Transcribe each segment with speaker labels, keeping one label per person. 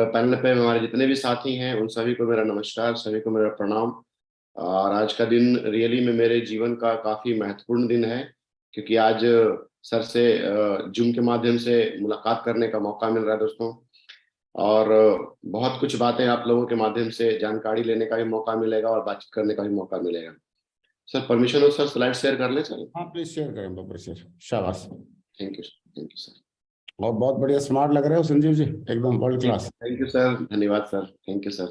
Speaker 1: Panel पे हमारे जितने भी साथी हैं उन सभी को मेरा नमस्कार, सभी को मेरा प्रणाम। और आज का दिन रियली में मेरे जीवन का काफी महत्वपूर्ण दिन है, क्योंकि आज सर से जूम के माध्यम से मुलाकात करने का मौका मिल रहा है दोस्तों। और बहुत कुछ बातें आप लोगों के माध्यम से जानकारी लेने का भी मौका मिलेगा और बातचीत करने का भी मौका मिलेगा। सर परमिशन हो सर, स्लाइड शेयर कर ले सर।
Speaker 2: हाँ प्लीज शेयर करें बाबा सर। शाबाश।
Speaker 1: Thank you sir.
Speaker 2: और बहुत बढ़िया स्मार्ट लग रहे हो संजीव जी, एकदम world class.
Speaker 1: Thank you sir, धन्यवाद sir, thank you sir,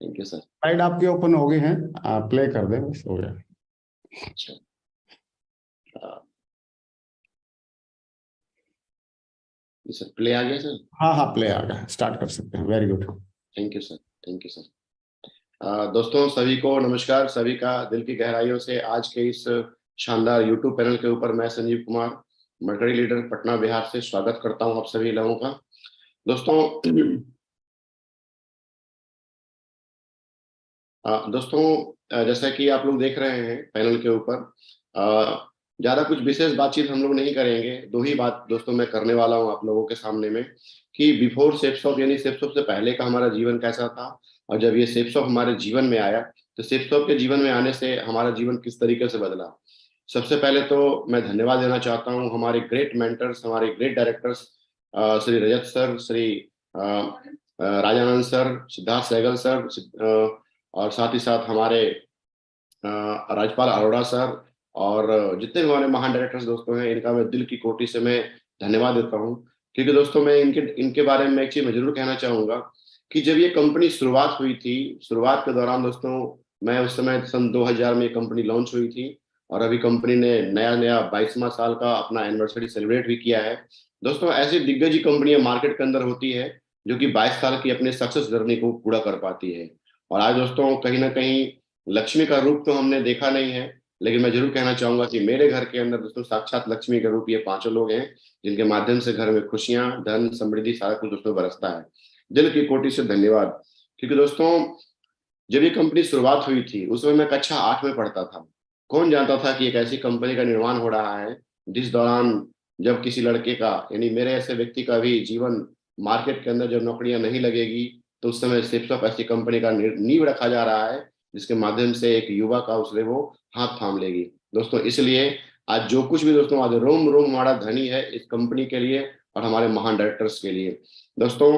Speaker 1: thank you sir.
Speaker 2: Slide आपके ओपन हो गए हैं, आप प्ले कर दें, बस हो गया।
Speaker 1: अच्छा, सर प्ले आ गया सर।
Speaker 2: हाँ हाँ प्ले आ गया, स्टार्ट कर सकते हैं। Very good.
Speaker 1: Thank you sir, thank you sir. दोस्तों सभी को नमस्कार, सभी का दिल की गहराइयों से आज के इस शानदार यूट्यूब पैनल के ऊपर मैं संजीव कुमार, मर्करी लीडर पटना बिहार से स्वागत करता हूं आप सभी लोगों का। दोस्तों जैसा कि आप लोग देख रहे हैं पैनल के ऊपर, ज्यादा कुछ विशेष बातचीत हम लोग नहीं करेंगे। दो ही बात दोस्तों मैं करने वाला हूं आप लोगों के सामने में, कि बिफोर सेप्सॉफ यानी सेप्सॉफ से पहले का हमारा जीवन कैसा था, और जब ये सेप्सॉफ हमारे जीवन में आया तो सेप्सॉफ के जीवन में आने से हमारा जीवन किस तरीके से बदला। सबसे पहले तो मैं धन्यवाद देना चाहता हूँ हमारे ग्रेट मेंटर्स, हमारे great directors, Shri Rajat sir, Shri Rajanand sir, Siddharth Sehgal sir, और साथ ही साथ हमारे राजपाल अरोड़ा सर, और जितने भी हमारे महान डायरेक्टर्स दोस्तों हैं, इनका मैं दिल की कोटि से मैं धन्यवाद देता हूं। क्योंकि दोस्तों मैं इनके इनके बारे में एक चीज मैं जरूर कहना चाहूंगा कि जब ये कंपनी शुरुआत हुई थी, शुरुआत के दौरान दोस्तों मैं उस समय सन 2000 में ये कंपनी लॉन्च हुई थी, और अभी कंपनी ने नया नया 22वां साल का अपना एनिवर्सरी सेलिब्रेट भी किया है। दोस्तों ऐसी दिग्गज कंपनियां मार्केट के अंदर होती है जो कि 22 साल की अपने सक्सेस जर्नी को पूरा कर पाती है। और आज दोस्तों कहीं ना कहीं लक्ष्मी का रूप तो हमने देखा नहीं है, लेकिन मैं जरूर कहना चाहूंगा कि मेरे घर के अंदर दोस्तों साक्षात लक्ष्मी का रूप ये पांचों लोग हैं, जिनके माध्यम से घर में खुशियां, धन, समृद्धि सारा कुछ दोस्तों बरसता है। दिल की कोटि से धन्यवाद। क्योंकि दोस्तों जब ये कंपनी शुरुआत हुई थी उस समय मैं कक्षा 8 में पढ़ता था। कौन जानता था कि एक ऐसी कंपनी का निर्माण हो रहा है जिस दौरान जब किसी लड़के का यानी मेरे ऐसे व्यक्ति का भी जीवन मार्केट के अंदर जब नौकरियां नहीं लगेगी, तो उस समय सिप्सॉप ऐसी कंपनी का नींव रखा जा रहा है जिसके माध्यम से एक युवा का उसने वो हाथ थाम लेगी। दोस्तों इसलिए आज जो कुछ भी दोस्तों आज रोम रोम हमारा धनी है इस कंपनी के लिए और हमारे महान डायरेक्टर्स के लिए। दोस्तों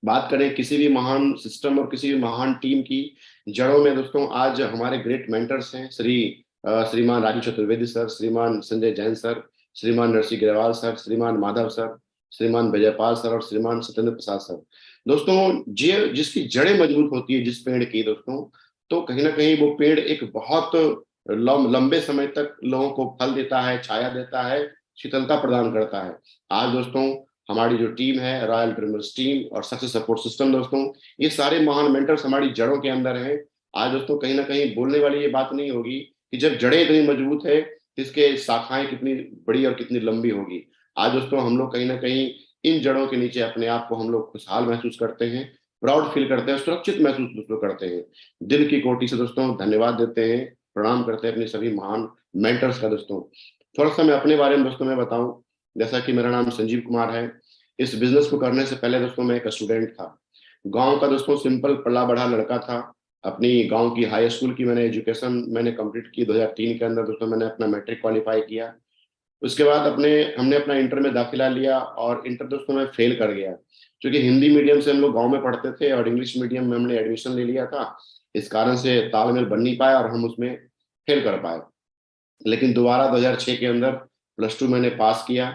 Speaker 1: बात करें किसी भी महान सिस्टम और किसी भी महान टीम की, जड़ों में दोस्तों आज हमारे ग्रेट मेंटर्स हैं, श्रीमान राजू चतुर्वेदी सर, श्रीमान संजय जैन सर, श्रीमान नरसिंह ग्रेवाल सर, श्रीमान माधव सर, श्रीमान विजयपाल सर और श्रीमान सत्येंद्र प्रसाद सर। दोस्तों जिसकी जड़ें मजबूत होती है जिस पेड़ की दोस्तों, तो कहीं ना कहीं वो पेड़ एक बहुत लंबे समय तक लोगों को फल देता है, छाया देता है, शीतलता प्रदान करता है। आज दोस्तों हमारी जो टीम है रॉयल ड्रीमर्स टीम और सक्सेस सपोर्ट सिस्टम दोस्तों, ये सारे महान मेंटर्स हमारी जड़ों के अंदर हैं। आज दोस्तों कहीं ना कहीं बोलने वाली ये बात नहीं होगी कि जब जड़ें इतनी मजबूत है तो इसके शाखाएं कितनी बड़ी और कितनी लंबी होगी। आज दोस्तों हम लोग कहीं ना कहीं इन जड़ों के नीचे अपने आप को हम लोग खुशहाल महसूस करते हैं, प्राउड फील करते हैं, सुरक्षित महसूस दोस्तों करते हैं। दिल की कोटि से दोस्तों धन्यवाद देते हैं, प्रणाम करते हैं अपने सभी महान मेंटर्स का। दोस्तों थोड़ा सा मैं अपने बारे में दोस्तों मैं बताऊं, जैसा कि मेरा नाम संजीव कुमार है। इस बिजनेस को करने से पहले दोस्तों मैं एक स्टूडेंट था, गांव का दोस्तों सिंपल पला बढ़ा लड़का था। अपनी गांव की हाई स्कूल की मैंने एजुकेशन मैंने कंप्लीट की 2003 के अंदर दोस्तों, मैंने अपना मैट्रिक क्वालिफाई किया। उसके बाद हमने अपना इंटर में दाखिला लिया और इंटर दोस्तों में फेल कर गया, क्योंकि हिंदी मीडियम से हम लोग गांव में पढ़ते थे और इंग्लिश मीडियम में हमने एडमिशन ले लिया था। इस कारण से तालमेल बन नहीं पाया और हम उसमें फेल कर पाए। लेकिन दोबारा 2006 के अंदर +2 मैंने पास किया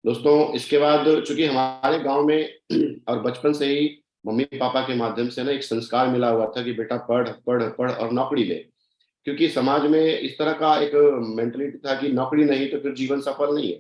Speaker 1: दोस्तों। इसके बाद चूंकि हमारे गांव में और बचपन से ही मम्मी पापा के माध्यम से ना एक संस्कार मिला हुआ था कि बेटा पढ़ पढ़ पढ़ और नौकरी ले, क्योंकि समाज में इस तरह का एक मेंटलिटी था कि नौकरी नहीं तो फिर जीवन सफल नहीं है।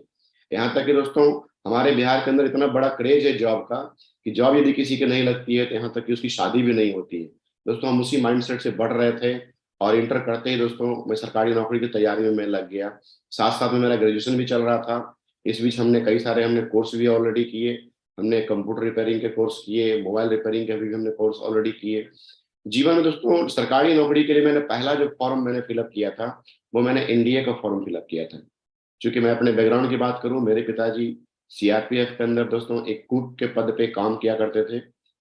Speaker 1: यहाँ तक कि दोस्तों हमारे बिहार के अंदर इतना बड़ा क्रेज है जॉब का कि जॉब यदि किसी की नहीं लगती है तो यहाँ तक कि उसकी शादी भी नहीं होती है। दोस्तों हम उसी माइंडसेट से बढ़ रहे थे और इंटर करते ही दोस्तों मैं सरकारी नौकरी की तैयारी में मैं लग गया। साथ साथ में मेरा ग्रेजुएशन भी चल रहा था। इस बीच हमने कोर्स भी ऑलरेडी किए। हमने कंप्यूटर रिपेयरिंग के कोर्स किए, मोबाइल रिपेयरिंग के भी हमने कोर्स ऑलरेडी किए। जीवन में दोस्तों सरकारी नौकरी के लिए मैंने पहला जो फॉर्म मैंने फिलअप किया था वो मैंने एनडीए का फॉर्म फिलअप किया था। क्योंकि मैं अपने बैकग्राउंड की बात करूं, मेरे पिताजी सीआरपीएफ के अंदर दोस्तों एक कुक के पद पे काम किया करते थे।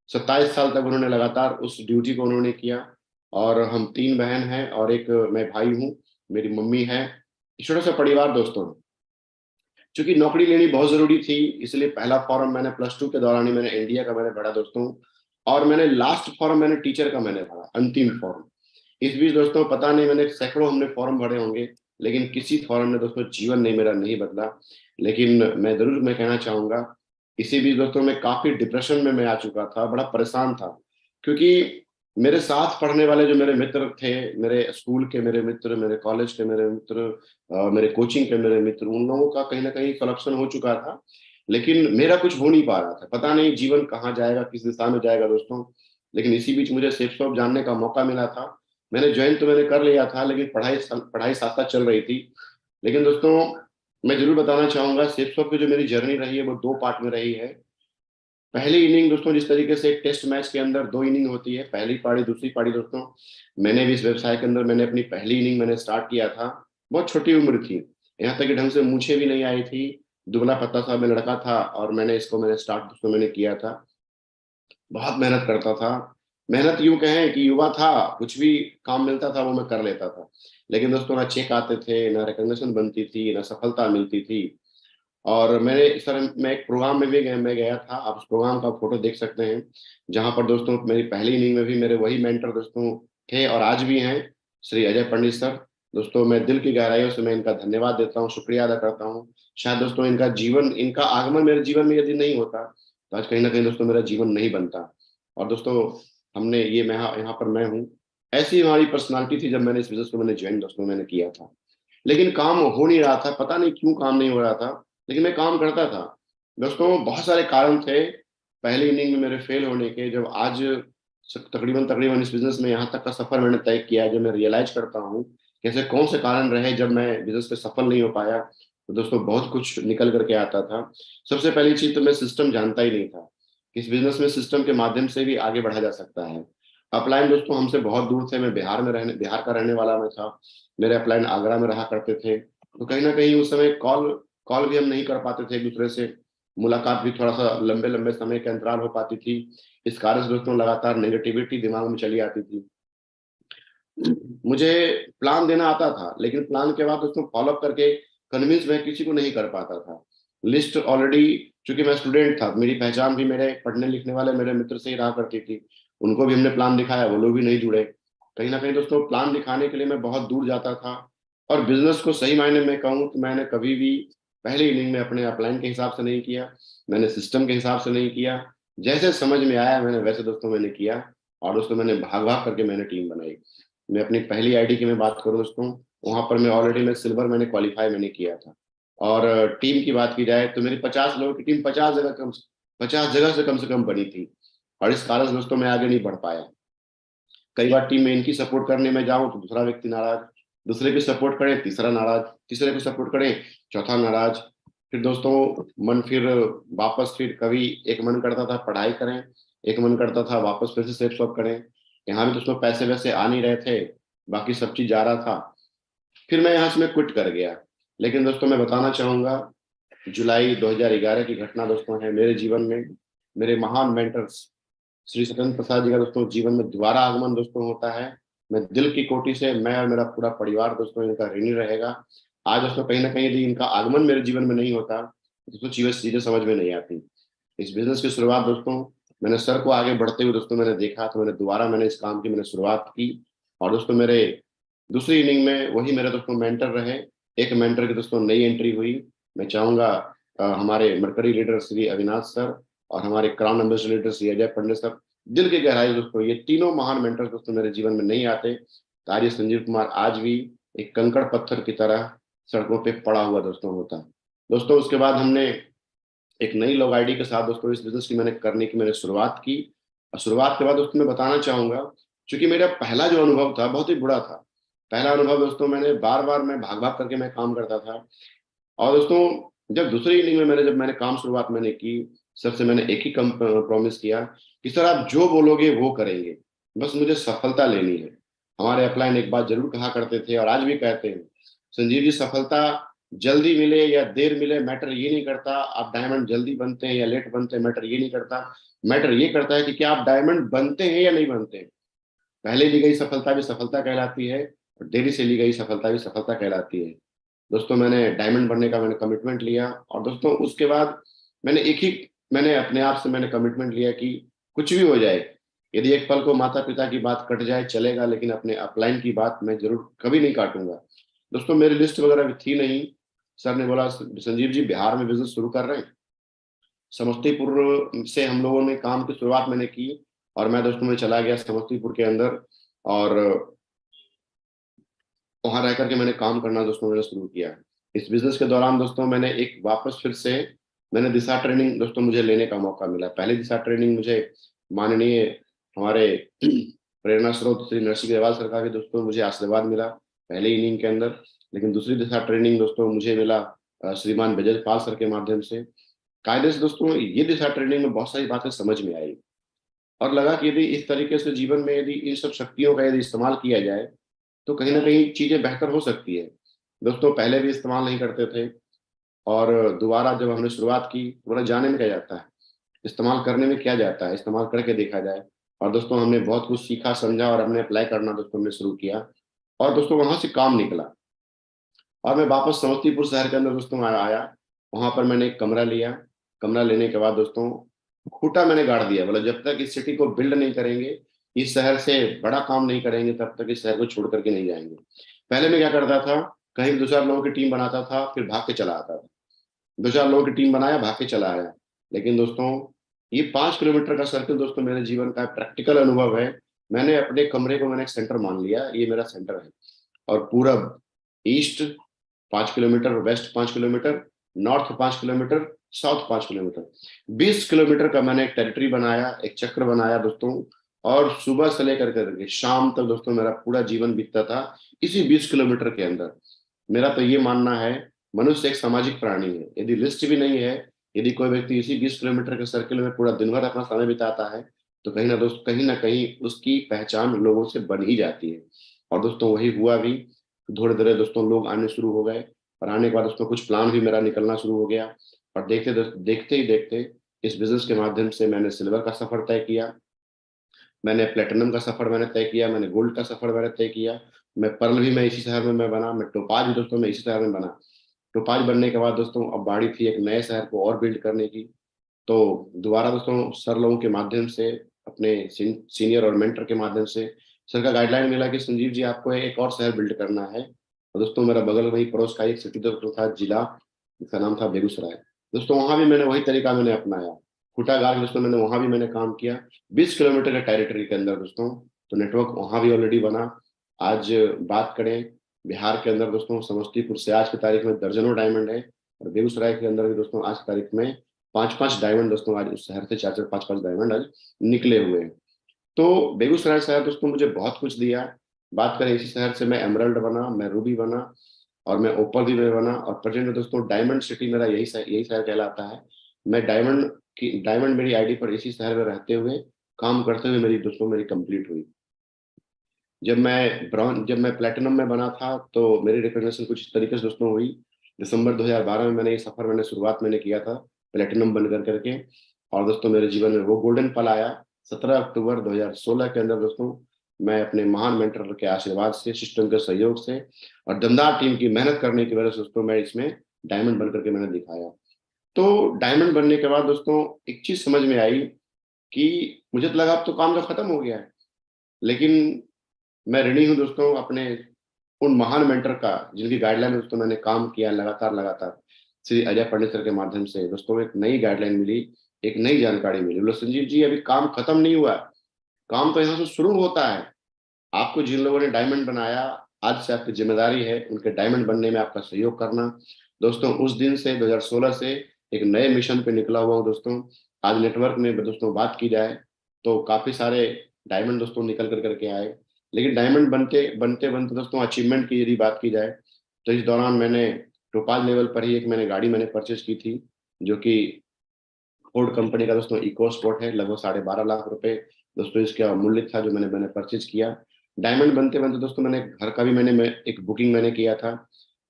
Speaker 1: 27 साल तक उन्होंने लगातार उस ड्यूटी को उन्होंने किया। और हम 3 बहन हैं और एक मैं भाई हूँ, मेरी मम्मी है, छोटा सा परिवार दोस्तों। चूंकि नौकरी लेनी बहुत जरूरी थी, इसलिए पहला फॉर्म मैंने +2 के दौरान ही मैंने इंडिया का मैंने भरा दोस्तों। और मैंने लास्ट फॉर्म मैंने टीचर का मैंने भरा, अंतिम फॉर्म। इस बीच दोस्तों पता नहीं मैंने सैकड़ों हमने फॉर्म भरे होंगे, लेकिन किसी फॉर्म ने दोस्तों जीवन नहीं मेरा नहीं बदला। लेकिन मैं जरूर मैं कहना चाहूंगा, इसी बीच दोस्तों मैं काफी डिप्रेशन में मैं आ चुका था, बड़ा परेशान था। क्योंकि मेरे साथ पढ़ने वाले जो मेरे मित्र थे, मेरे स्कूल के मेरे मित्र, मेरे कॉलेज के मेरे मित्र, मेरे कोचिंग के मेरे मित्र, उन लोगों का कहीं ना कहीं सिलेक्शन हो चुका था, लेकिन मेरा कुछ हो नहीं पा रहा था। पता नहीं जीवन कहाँ जाएगा, किस दिशा में जाएगा दोस्तों। लेकिन इसी बीच मुझे सेफ्सॉफ्ट जानने का मौका मिला था। मैंने ज्वाइन तो मैंने कर लिया था, लेकिन पढ़ाई साथ साथ चल रही थी। लेकिन दोस्तों मैं जरूर बताना चाहूंगा, सेफ्सॉफ्ट की जो मेरी जर्नी रही है वो 2 पार्ट में रही है। पहली इनिंग दोस्तों, जिस तरीके से एक टेस्ट मैच के अंदर 2 इनिंग होती है, पहली पारी दूसरी पारी दोस्तों, मैंने भी इस व्यवसाय के अंदर मैंने अपनी पहली इनिंग मैंने स्टार्ट किया था। बहुत छोटी उम्र थी, यहाँ तक कि ढंग से मूछें भी नहीं आई थी, दुबला पतला सा मैं लड़का था, और मैंने इसको मैंने स्टार्ट दोस्तों मैंने किया था। बहुत मेहनत करता था। मेहनत यूं कहें कि युवा था, कुछ भी काम मिलता था वो मैं कर लेता था। लेकिन दोस्तों ना चेक आते थे, ना रिकॉग्निशन बनती थी, ना सफलता मिलती थी। और मैंने सर मैं एक प्रोग्राम में भी मैं गया था, आप उस प्रोग्राम का फोटो देख सकते हैं, जहां पर दोस्तों मेरी पहली इनिंग में भी मेरे वही मेंटर दोस्तों थे और आज भी हैं, श्री अजय पंडित सर। दोस्तों मैं दिल की गहराइयों से मैं इनका धन्यवाद देता हूँ, शुक्रिया अदा करता हूँ। शायद दोस्तों इनका आगमन मेरे जीवन में यदि नहीं होता, तो आज कहीं ना कहीं दोस्तों मेरा जीवन नहीं बनता। और दोस्तों हमने ये मैं यहाँ पर मैं हूँ, ऐसी हमारी पर्सनालिटी थी जब मैंने इस बिजनेस को मैंने ज्वाइन दोस्तों मैंने किया था। लेकिन काम हो नहीं रहा था, पता नहीं क्यों काम नहीं हो रहा था, लेकिन मैं काम करता था दोस्तों। बहुत सारे कारण थे पहली इनिंग में मेरे फेल होने के। जब आज तकरीबन तकरीबन इस बिजनेस में यहाँ तक का सफर मैंने तय किया, जब मैं रियलाइज करता हूँ कैसे कौन से कारण रहे जब मैं बिजनेस पे सफल नहीं हो पाया, तो दोस्तों बहुत कुछ निकल करके आता था। सबसे पहली चीज तो मैं सिस्टम जानता ही नहीं था। इस बिजनेस में सिस्टम के माध्यम से भी आगे बढ़ा जा सकता है। अपलाइन दोस्तों हमसे बहुत दूर थे, मैं बिहार का रहने वाला मैं था, मेरे अपलाइन आगरा में रहा करते थे। तो कहीं ना कहीं उस समय कॉल कॉल भी हम नहीं कर पाते थे एक दूसरे से, मुलाकात भी थोड़ा सा लंबे लंबे समय के अंतराल हो पाती थी। इस कारण से दोस्तों लगातार नेगेटिविटी दिमाग में चली आती थी। मुझे प्लान देना आता था, लेकिन प्लान के बाद दोस्तों फॉलोअप करके कन्विंस मैं किसी को नहीं कर पाता था। लिस्ट ऑलरेडी, चूंकि मैं स्टूडेंट था, मेरी पहचान भी मेरे पढ़ने लिखने वाले मेरे मित्र से ही रहा करती थी, उनको भी हमने प्लान दिखाया, वो लोग भी नहीं जुड़े। कहीं ना कहीं दोस्तों प्लान दिखाने के लिए मैं बहुत दूर जाता था। और बिजनेस को सही मायने में कहूँ तो मैंने कभी भी पहले इनिंग में अपने अपलाइन के हिसाब से नहीं किया, मैंने सिस्टम के हिसाब से नहीं किया। जैसे समझ में आया मैंने वैसे दोस्तों मैंने किया, और दोस्तों मैंने भाग भाग करके मैंने टीम बनाई। मैं अपनी पहली आईडी की मैं बात करूं दोस्तों, वहां पर मैं ऑलरेडी मैं सिल्वर मैंने क्वालिफाई मैंने किया था। और टीम की बात की जाए तो मेरी 50 लोगों की टीम 50 जगह से कम बनी थी। और इस कारण से दोस्तों मैं आगे नहीं बढ़ पाया। कई बार टीम में इनकी सपोर्ट करने में जाऊं तो दूसरा व्यक्ति नाराज, दूसरे की सपोर्ट करें तीसरा नाराज, तीसरे को सपोर्ट करें चौथा नाराज। फिर दोस्तों मन फिर वापस फिर कभी एक मन करता था पढ़ाई करें, एक मन करता था वापस फिर से सेफ स्वैप करें। यहाँ भी दोस्तों पैसे वैसे आ नहीं रहे थे, बाकी सब चीज जा रहा था। फिर मैं यहाँ से मैं क्विट कर गया। लेकिन दोस्तों मैं बताना चाहूंगा, जुलाई 2011 की घटना दोस्तों है मेरे जीवन में। मेरे महान मेंटर्स श्री सत्येंद्र प्रसाद जी का दोस्तों जीवन में दोबारा आगमन दोस्तों होता है। मैं दिल की कोटि से, मैं और मेरा पूरा परिवार दोस्तों इनका ऋणी रहेगा। आज दोस्तों कहीं ना कहीं यदि इनका आगमन मेरे जीवन में नहीं होता तो दोस्तों चीजें चीजें समझ में नहीं आती। इस बिजनेस की शुरुआत दोस्तों मैंने सर को आगे बढ़ते हुए दोस्तों मैंने देखा, तो मैंने दोबारा मैंने इस काम की मैंने शुरुआत की। और दोस्तों मेरे दूसरी इनिंग में वही मेरे दोस्तों मेंटर रहे। एक मेंटर की दोस्तों नई एंट्री हुई। मैं चाहूंगा हमारे mercury leader Shri Avinash sir और हमारे crown ambassador leader Shri Ajay Pandit sir, दिल की गहराई दोस्तों ये तीनों महान मेंटर दोस्तों मेरे जीवन में नहीं आते तो आज ये संजीव कुमार आज भी एक कंकड़ पत्थर की तरह सड़कों पे पड़ा हुआ दोस्तों होता। दोस्तों उसके बाद हमने एक नई लॉग आईडी के साथ दोस्तों इस बिजनेस की मैंने करने की मैंने शुरुआत की। और शुरुआत के बाद दोस्तों मैं बताना चाहूंगा, क्योंकि मेरा पहला जो अनुभव था बहुत ही बुरा था। पहला अनुभव दोस्तों मैंने बार बार मैं भाग भाग करके मैं काम करता था। और दोस्तों जब दूसरी इनिंग में जब मैंने काम शुरुआत मैंने की, सर से मैंने एक ही कम प्रॉमिस किया कि सर आप जो बोलोगे वो करेंगे, बस मुझे सफलता लेनी है। हमारे अपलाइन एक बात जरूर कहा करते थे और आज भी कहते हैं, संजीव जी सफलता जल्दी मिले या देर मिले मैटर ये नहीं करता, आप डायमंड जल्दी बनते हैं या लेट बनते हैं मैटर ये नहीं करता। मैटर ये करता है कि क्या आप डायमंड बनते हैं या नहीं बनते हैं। पहले ली गई सफलता भी सफलता कहलाती है, और देरी से ली गई सफलता भी सफलता कहलाती है। दोस्तों मैंने डायमंड बनने का मैंने कमिटमेंट लिया, और दोस्तों उसके बाद मैंने अपने आप से मैंने कमिटमेंट लिया कि कुछ भी हो जाए, यदि एक पल को माता पिता की बात कट जाए चलेगा, लेकिन अपने अपलाइन की बात मैं जरूर कभी नहीं काटूंगा। दोस्तों मेरी लिस्ट वगैरह भी थी नहीं। सर ने बोला संजीव जी बिहार में बिजनेस शुरू कर रहे हैं। समस्तीपुर से हम लोगों ने काम की शुरुआत मैंने की, और मैं दोस्तों में चला गया समस्तीपुर के अंदर, और वहां रह करके मैंने काम करना दोस्तों मैंने शुरू किया। इस बिजनेस के दौरान दोस्तों मैंने एक वापस फिर से मैंने दिशा ट्रेनिंग दोस्तों मुझे लेने का मौका मिला। पहले दिशा ट्रेनिंग मुझे माननीय हमारे प्रेरणा स्रोत श्री नरसिंह देवाल सरकार के दोस्तों मुझे आशीर्वाद मिला पहले इनिंग के अंदर। लेकिन दूसरी दिशा ट्रेनिंग दोस्तों मुझे मिला श्रीमान बजज पाल सर के माध्यम से। कायदे से दोस्तों ये दिशा ट्रेनिंग में बहुत सारी बातें समझ में आई, और लगा कि यदि इस तरीके से जीवन में यदि इन सब शक्तियों का यदि इस्तेमाल किया जाए तो कहीं ना कहीं चीजें बेहतर हो सकती है। दोस्तों पहले भी इस्तेमाल नहीं करते थे, और दोबारा जब हमने शुरुआत की तो बोला जाने में क्या जाता है, इस्तेमाल करने में क्या जाता है, इस्तेमाल करके देखा जाए। और दोस्तों हमने बहुत कुछ सीखा समझा, और हमने अप्लाई करना दोस्तों हमने शुरू किया, और दोस्तों वहां से काम निकला। और मैं वापस समस्तीपुर शहर के अंदर दोस्तों आया। वहां पर मैंने एक कमरा लिया। कमरा लेने के बाद दोस्तों खूंटा मैंने गाड़ दिया, बोला जब तक इस सिटी को बिल्ड नहीं करेंगे, इस शहर से बड़ा काम नहीं करेंगे, तब तक इस शहर को छोड़ करके नहीं जाएंगे। पहले मैं क्या करता था, कहीं दो चार लोगों की टीम बनाता था फिर भाग के चला आता था, दो चार लोगों की टीम बनाया भाग के चला आया। लेकिन दोस्तों ये 5 किलोमीटर का सर्कल दोस्तों मेरे जीवन का प्रैक्टिकल अनुभव है। मैंने अपने कमरे को मैंने एक सेंटर मान लिया, ये मेरा सेंटर है। और पूरब east 5 kilometre, west 5 kilometre, north 5 kilometre, south 5 kilometre, 20 kilometre का मैंने एक टेरिटरी बनाया, एक चक्र बनाया दोस्तों। और सुबह से लेकर के शाम तक दोस्तों मेरा पूरा जीवन बीतता था इसी 20 किलोमीटर के अंदर। मेरा तो ये मानना है मनुष्य एक सामाजिक प्राणी है। यदि लिस्ट भी नहीं है, यदि कोई व्यक्ति इसी 20 किलोमीटर के सर्किल में पूरा दिन भर अपना समय बिताता है, तो कहीं ना कहीं उसकी पहचान लोगों से बन ही जाती है। और दोस्तों वही हुआ भी। थोड़े देर दोस्तों लोग आने शुरू हो गए, और आने के बाद दोस्तों कुछ प्लान भी मेरा निकलना शुरू हो गया। और देखते ही देखते इस बिजनेस के माध्यम से मैंने सिल्वर का सफर तय किया, मैंने प्लेटिनम का सफर मैंने तय किया, मैंने गोल्ड का सफर मैंने तय किया। मैं पर्ल भी मैं इसी शहर में मैं बना, मैं टोपाज भी दोस्तों मैं इसी शहर में बना। टोपाज बनने के बाद दोस्तों अब बारी थी एक नए शहर को और बिल्ड करने की। तो दोबारा दोस्तों सर लोगों के माध्यम से, अपने सीनियर और मेंटर के माध्यम से सर का गाइडलाइन मिला कि संजीव जी आपको एक और शहर बिल्ड करना है। और दोस्तों मेरा बगल वही पड़ोस का एक सिटी दोस्तों था, जिला जिसका नाम था बेगूसराय। दोस्तों वहां भी मैंने वही तरीका मैंने अपनाया, खूंटागार दोस्तों मैंने वहां भी मैंने काम किया 20 किलोमीटर के टेरिटरी के अंदर दोस्तों। तो नेटवर्क वहां भी ऑलरेडी बना। आज बात करें बिहार के अंदर दोस्तों, समस्तीपुर से आज की तारीख में दर्जनों डायमंड है, और बेगूसराय के अंदर भी दोस्तों आज की तारीख में 5-5 डायमंड दोस्तों, आज उस शहर से 4-4 5-5 डायमंड आज निकले हुए हैं। तो बेगूसराय शहर दोस्तों मुझे बहुत कुछ दिया। बात करें इसी शहर से मैं एमरल्ड बना, मैं रूबी बना, और मैं ओपल भी मैं बना, और प्रेजेंट में दोस्तों डायमंड सिटी मेरा यही शहर कहलाता है। मैं डायमंड मेरी आईडी पर इसी शहर में रहते हुए काम करते हुए मेरी दोस्तों मेरी कंप्लीट हुई। जब मैं प्लेटिनम में बना था तो मेरी रिकॉग्निशन कुछ इस तरीके से दोस्तों हुई। दिसंबर 2012 में मैंने ये सफर मैंने शुरुआत मैंने किया था प्लेटिनम बन करके। और दोस्तों मेरे जीवन में वो गोल्डन पल आया 17 अक्टूबर 2016 के अंदर दोस्तों। मैं अपने महान मेंटर के आशीर्वाद से, सिस्टम के सहयोग से, और दमदार टीम की मेहनत करने की वजह से दोस्तों मैं इसमें डायमंड बन करके मैंने दिखाया। तो डायमंड बनने के बाद दोस्तों एक चीज समझ में आई कि मुझे तो लगा अब तो काम तो खत्म हो गया है, लेकिन मैं ऋणी हूँ दोस्तों अपने उन महान मेंटर का जिनकी गाइडलाइन में दोस्तों मैंने काम किया लगातार लगातार। श्री अजय पंडित सर के माध्यम से दोस्तों एक नई गाइडलाइन मिली, एक नई जानकारी मिली। बोले संजीव जी अभी काम खत्म नहीं हुआ है, काम तो यहाँ से शुरू होता है। आपको जिन लोगों ने डायमंड बनाया, आज से आपकी जिम्मेदारी है उनके डायमंड बनने में आपका सहयोग करना। दोस्तों उस दिन से 2016 से एक नए मिशन पे निकला हुआ हूँ दोस्तों। आज नेटवर्क में दोस्तों बात की जाए तो काफी सारे डायमंड दोस्तों निकल करके आए। लेकिन डायमंड बनते बनते बनते दोस्तों अचीवमेंट की यदि बात की जाए तो इस दौरान मैंने टोपाज लेवल पर ही एक मैंने गाड़ी मैंने परचेज की थी, जो कि फोर्ड कंपनी का दोस्तों इको स्पोर्ट है। लगभग 12.5 लाख रुपए दोस्तों इसका मूल्य था जो मैंने मैंने परचेज किया। डायमंड बनते बनते दोस्तों मैंने घर का भी मैं एक बुकिंग मैंने किया था।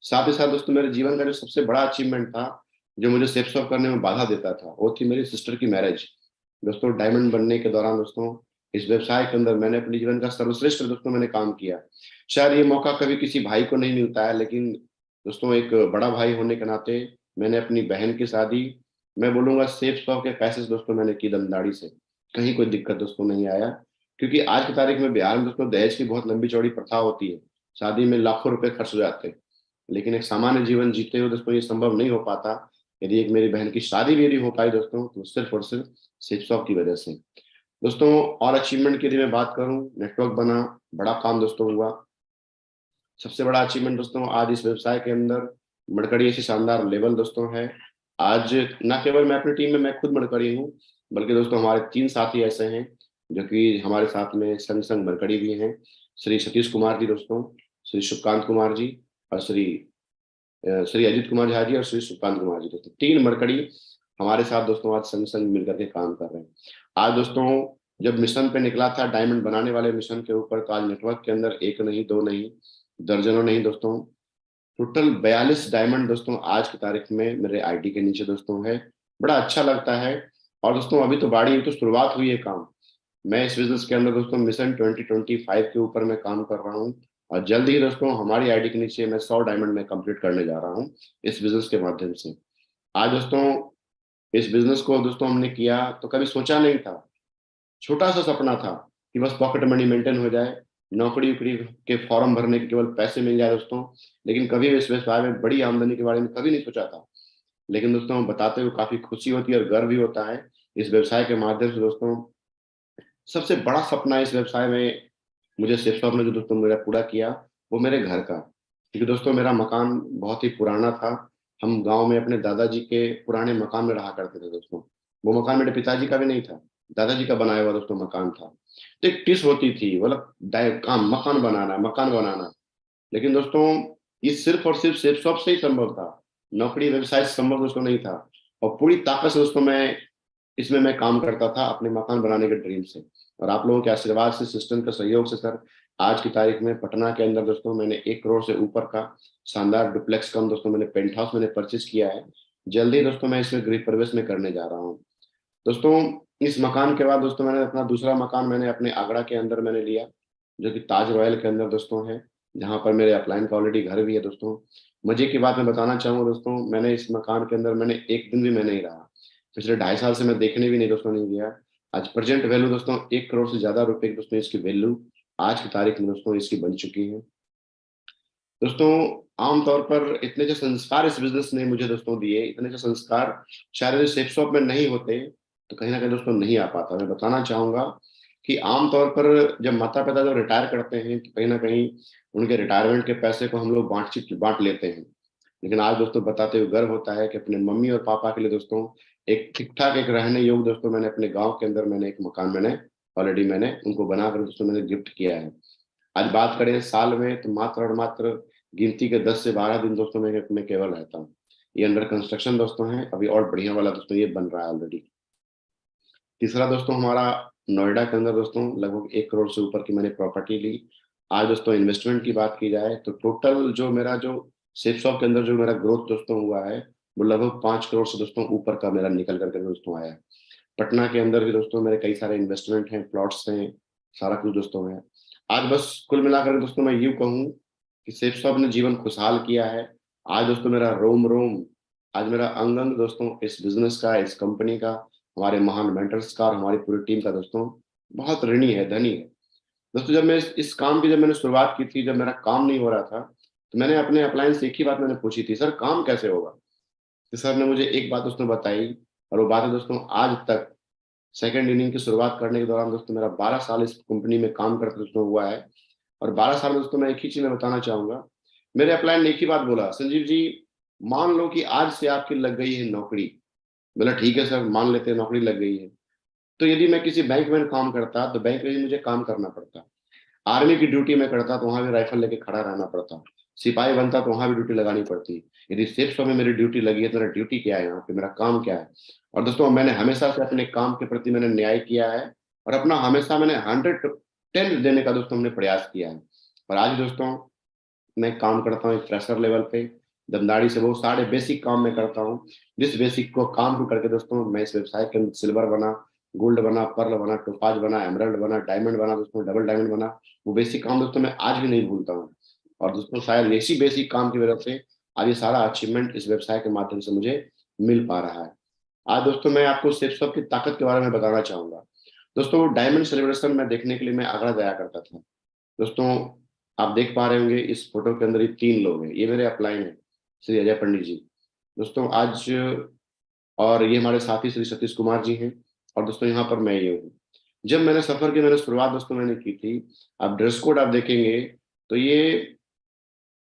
Speaker 1: साथ ही साथ दोस्तों मेरे जीवन का जो सबसे बड़ा अचीवमेंट था, जो मुझे सेफ शॉप करने में बाधा देता था, वो थी मेरी सिस्टर की मैरिज। दोस्तों डायमंड बनने के दौरान दोस्तों इस व्यवसाय के अंदर मैंने अपने जीवन का सर्वश्रेष्ठ दोस्तों मैंने काम किया। शायद ये मौका कभी किसी भाई को नहीं मिलता है, लेकिन दोस्तों एक बड़ा भाई होने के नाते मैंने अपनी बहन की शादी, मैं बोलूंगा सेफ शॉप के पैसे से दोस्तों मैंने की, दमदाड़ी से। कहीं कोई दिक्कत दोस्तों नहीं आया, क्योंकि आज की तारीख में बिहार में दोस्तों दहेज की बहुत लंबी चौड़ी प्रथा होती है। शादी में लाखों रुपए खर्च हो जाते हैं, लेकिन एक सामान्य जीवन जीते हुए दोस्तों ये संभव नहीं हो पाता। यदि एक मेरी बहन की शादी भी यदि हो पाई दोस्तों, तो सिर्फ और सिर्फ सेफ शॉप की वजह से। दोस्तों और अचीवमेंट की यदि मैं बात करूं, नेटवर्क बना, बड़ा काम दोस्तों हुआ। सबसे बड़ा अचीवमेंट दोस्तों आज इस व्यवसाय के अंदर मड़कड़ी ऐसी शानदार लेवल दोस्तों है। आज न केवल मैं अपनी टीम में मैं खुद मड़कड़ी हूँ, बल्कि दोस्तों हमारे 3 साथी ऐसे हैं जो कि हमारे साथ में संग संग मड़कड़ी भी हैं। श्री सतीश कुमार जी दोस्तों, श्री सुकांत कुमार जी, और श्री अजित कुमार झा जी, और श्री सुकांत कुमार जी। दोस्तों 3 मरकड़ी हमारे साथ दोस्तों आज संग संग मिलकर के काम कर रहे हैं। आज दोस्तों जब मिशन पे निकला था, डायमंड बनाने वाले मिशन के ऊपर, तो आज नेटवर्क के अंदर एक नहीं, दो नहीं, दर्जनों नहीं दोस्तों, टोटल 42 डायमंड दोस्तों आज की तारीख में मेरे आईडी के नीचे दोस्तों है। बड़ा अच्छा लगता है। और दोस्तों अभी तो बाड़ी तो शुरुआत हुई है काम। मैं इस बिजनेस के अंदर दोस्तों मिशन 2025 के ऊपर मैं काम कर रहा हूँ, और जल्द ही दोस्तों हमारी आईडी के नीचे मैं 100 डायमंड में कंप्लीट करने जा रहा हूँ इस बिजनेस के माध्यम से। आज दोस्तों इस बिजनेस को दोस्तों हमने किया तो कभी सोचा नहीं था, छोटा सा सपना था कि बस पॉकेट मनी मेंटेन हो जाए, नौकरी उकरी के फॉर्म भरने के केवल पैसे मिल जाए दोस्तों। लेकिन कभी इस व्यवसाय में बड़ी आमदनी के बारे में कभी नहीं सोचा था। लेकिन दोस्तों बताते हुए काफी खुशी होती है और गर्व भी होता है इस व्यवसाय के माध्यम से दोस्तों। सबसे बड़ा सपना इस व्यवसाय में मुझे सेफ शॉप ने जो दोस्तों मेरा पूरा किया, वो मेरे घर का। क्योंकि दोस्तों मेरा मकान बहुत ही पुराना था। हम गांव में अपने दादाजी के पुराने मकान में रहा करते थे दोस्तों। वो मकान मेरे पिताजी का भी नहीं था, दादाजी का बनाया हुआ दोस्तों मकान था। तो एक टिस होती थी, मतलब काम मकान बनाना, मकान बनाना। लेकिन दोस्तों ये सिर्फ और सिर्फ सेफ शॉप से ही संभव था, नौकरी व्यवसाय से संभव दोस्तों नहीं था। और पूरी ताकत से दोस्तों इसमें मैं काम करता था अपने मकान बनाने के ड्रीम से। और आप लोगों के आशीर्वाद से, सिस्टम के सहयोग से सर, आज की तारीख में पटना के अंदर दोस्तों मैंने 1 करोड़ से ऊपर का शानदार डुप्लेक्स कम दोस्तों मैंने पेंट हाउस मैंने परचेज किया है। जल्दी दोस्तों मैं इसमें गृह प्रवेश में करने जा रहा हूँ दोस्तों। इस मकान के बाद दोस्तों मैंने अपना दूसरा मकान मैंने अपने आगरा के अंदर मैंने लिया, जो कि ताज रॉयल के अंदर दोस्तों है, जहाँ पर मेरे अपलाइन का ऑलरेडी घर भी है दोस्तों। मजे की बात मैं बताना चाहूंगा दोस्तों, मैंने इस मकान के अंदर मैंने एक दिन भी मैं नहीं रहा। पिछले 2.5 साल से मैं देखने भी नहीं दोस्तों नहीं गया। आज प्रेजेंट वैल्यू दोस्तों 1 करोड़ से ज्यादा रुपए की दोस्तों इसकी वैल्यू आज की तारीख में दोस्तों इसकी बन चुकी है दोस्तों। आमतौर पर इतने जो संस्कार इस बिजनेस ने मुझे दोस्तों दिए, इतने जो संस्कार शायद सेफ शॉप में नहीं होते तो कहीं ना कहीं दोस्तों नहीं आ पाता। मैं बताना चाहूंगा कि आमतौर पर जब माता पिता जब रिटायर करते हैं तो कहीं ना कहीं उनके रिटायरमेंट के पैसे को हम लोग बांट लेते हैं। लेकिन आज दोस्तों बताते हुए गर्व होता है कि अपने मम्मी और पापा के लिए दोस्तों एक ठीक ठाक एक रहने योग्य दोस्तों मैंने अपने गांव के अंदर मैंने एक मकान मैंने ऑलरेडी मैंने उनको बनाकर दोस्तों मैंने गिफ्ट किया है। आज बात करें साल में तो मात्र और मात्र गिनती के 10 से 12 दिन दोस्तों मैं केवल रहता हूँ। ये अंडर कंस्ट्रक्शन दोस्तों है, अभी और बढ़िया वाला दोस्तों ये बन रहा है ऑलरेडी। तीसरा दोस्तों हमारा नोएडा के अंदर दोस्तों लगभग 1 करोड़ से ऊपर की मैंने प्रॉपर्टी ली। आज दोस्तों इन्वेस्टमेंट की बात की जाए तो टोटल जो मेरा जो सेफ शॉप के अंदर जो मेरा ग्रोथ दोस्तों हुआ है, वो लगभग 5 करोड़ से दोस्तों ऊपर का मेरा निकल करके दोस्तों आया है। पटना के अंदर भी दोस्तों मेरे कई सारे इन्वेस्टमेंट हैं, प्लॉट्स हैं, सारा कुछ दोस्तों है। आज बस कुल मिलाकर दोस्तों मैं यूं कहूँ कि सेफ शॉप ने जीवन खुशहाल किया है। आज दोस्तों मेरा रोम रोम, आज मेरा अंग अंग दोस्तों इस बिजनेस का, इस कंपनी का, हमारे महान मेंटर्स का और हमारी पूरी टीम का दोस्तों बहुत ऋणी है, धनी है दोस्तों। जब मैं इस काम की जब मैंने शुरुआत की थी, जब मेरा काम नहीं हो रहा था, तो मैंने अपने अपलाइन से एक ही बात मैंने पूछी थी, सर काम कैसे होगा। तो सर ने मुझे एक बात दोस्तों बताई, और वो बात है दोस्तों आज तक सेकंड इनिंग की शुरुआत करने के दौरान दोस्तों मेरा 12 साल इस कंपनी में काम करते दोस्तों हुआ है। और 12 साल में दोस्तों मैं एक ही चीज में बताना चाहूंगा, मेरे अपलाइन ने एक ही बात बोला, संजीव जी मान लो कि आज से आपकी लग गई है नौकरी। बोला ठीक है सर, मान लेते हैं नौकरी लग गई है। तो यदि मैं किसी बैंक में काम करता तो बैंक में भी मुझे काम करना पड़ता, आर्मी की ड्यूटी में करता तो वहां भी राइफल लेके खड़ा रहना पड़ता, सिपाही बनता तो वहां भी ड्यूटी लगानी पड़ती। यदि सेफ शॉप में मेरी ड्यूटी लगी है तो मेरा ड्यूटी क्या है यहाँ पे, मेरा काम क्या है। और दोस्तों मैंने हमेशा से अपने काम के प्रति मैंने न्याय किया है, और अपना हमेशा मैंने 110 देने का दोस्तों हमने प्रयास किया है। और आज दोस्तों मैं काम करता हूँ एक फ्रेशर लेवल पे, दमदाड़ी से, वो सारे बेसिक काम मैं करता हूँ। जिस बेसिक को काम को करके दोस्तों मैं इस व्यवसाय के अंदर सिल्वर बना, गोल्ड बना, पर्ल बना, टोपाज बना, एमरल्ड बना, डायमंड बना दोस्तों, डबल डायमंड बना। वो बेसिक काम दोस्तों मैं आज भी नहीं भूलता हूँ। और दोस्तों शायद इसी बेसिक काम की वजह से आज ये सारा अचीवमेंट इस व्यवसाय के माध्यम से मुझे मिल पा रहा है। आज दोस्तों मैं आपको सेप्सॉप की ताकत के बारे में बताना चाहूंगा। दोस्तों डायमंड सेलिब्रेशन में देखने के लिए मैं आगरा जाया करता था। दोस्तों आप देख पा रहे होंगे इस फोटो के अंदर ये 3 लोग हैं, ये मेरे अपलाइन है, श्री अजय पंडित जी। दोस्तों आज, और ये हमारे साथी श्री सतीश कुमार जी हैं। और दोस्तों यहाँ पर मैं ये हूँ। जब मैंने सफर की मैंने शुरुआत दोस्तों मैंने की थी, आप ड्रेस कोड आप देखेंगे तो ये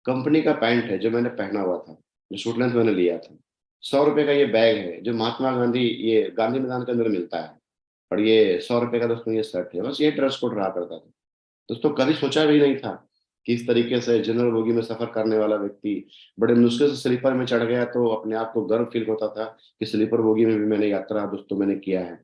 Speaker 1: कंपनी का पैंट है जो मैंने पहना हुआ था, जो शूट लेंथ मैंने लिया था। 100 रुपए का ये बैग है जो महात्मा गांधी, ये गांधी मैदान के अंदर मिलता है। और ये 100 रुपए का दोस्तों ये शर्ट है। बस ये ड्रेस कोड रहा करता था। दोस्तों कभी सोचा भी नहीं था कि इस तरीके से जनरल बोगी में सफर करने वाला व्यक्ति बड़े मुश्किल से स्लीपर में चढ़ गया तो अपने आप को गर्व फील होता था कि स्लीपर बोगी में भी मैंने यात्रा दोस्तों मैंने किया है।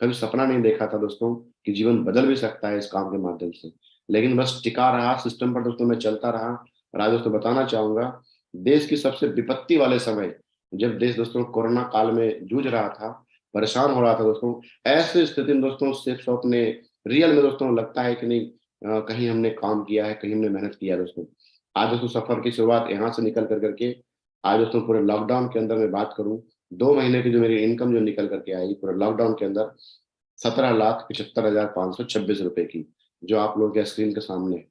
Speaker 1: कभी सपना नहीं देखा था दोस्तों कि जीवन बदल भी सकता है इस काम के माध्यम से। लेकिन बस टिका रहा सिस्टम पर दोस्तों, मैं चलता रहा। और आज दोस्तों बताना चाहूंगा, देश की सबसे विपत्ति वाले समय, जब देश दोस्तों कोरोना काल में जूझ रहा था, परेशान हो रहा था दोस्तों, ऐसे स्थिति में दोस्तों सेफ शॉप ने रियल में दोस्तों लगता है कि नहीं, कहीं हमने काम किया है, कहीं हमने मेहनत किया है दोस्तों। आज दोस्तों सफर की शुरुआत यहाँ से निकल कर करके आज दोस्तों पूरे लॉकडाउन के अंदर मैं बात करूं, 2 महीने की जो मेरी इनकम जो निकल करके आई पूरे लॉकडाउन के अंदर, 17,75,526 रुपए की, जो आप लोगों के स्क्रीन के सामने है।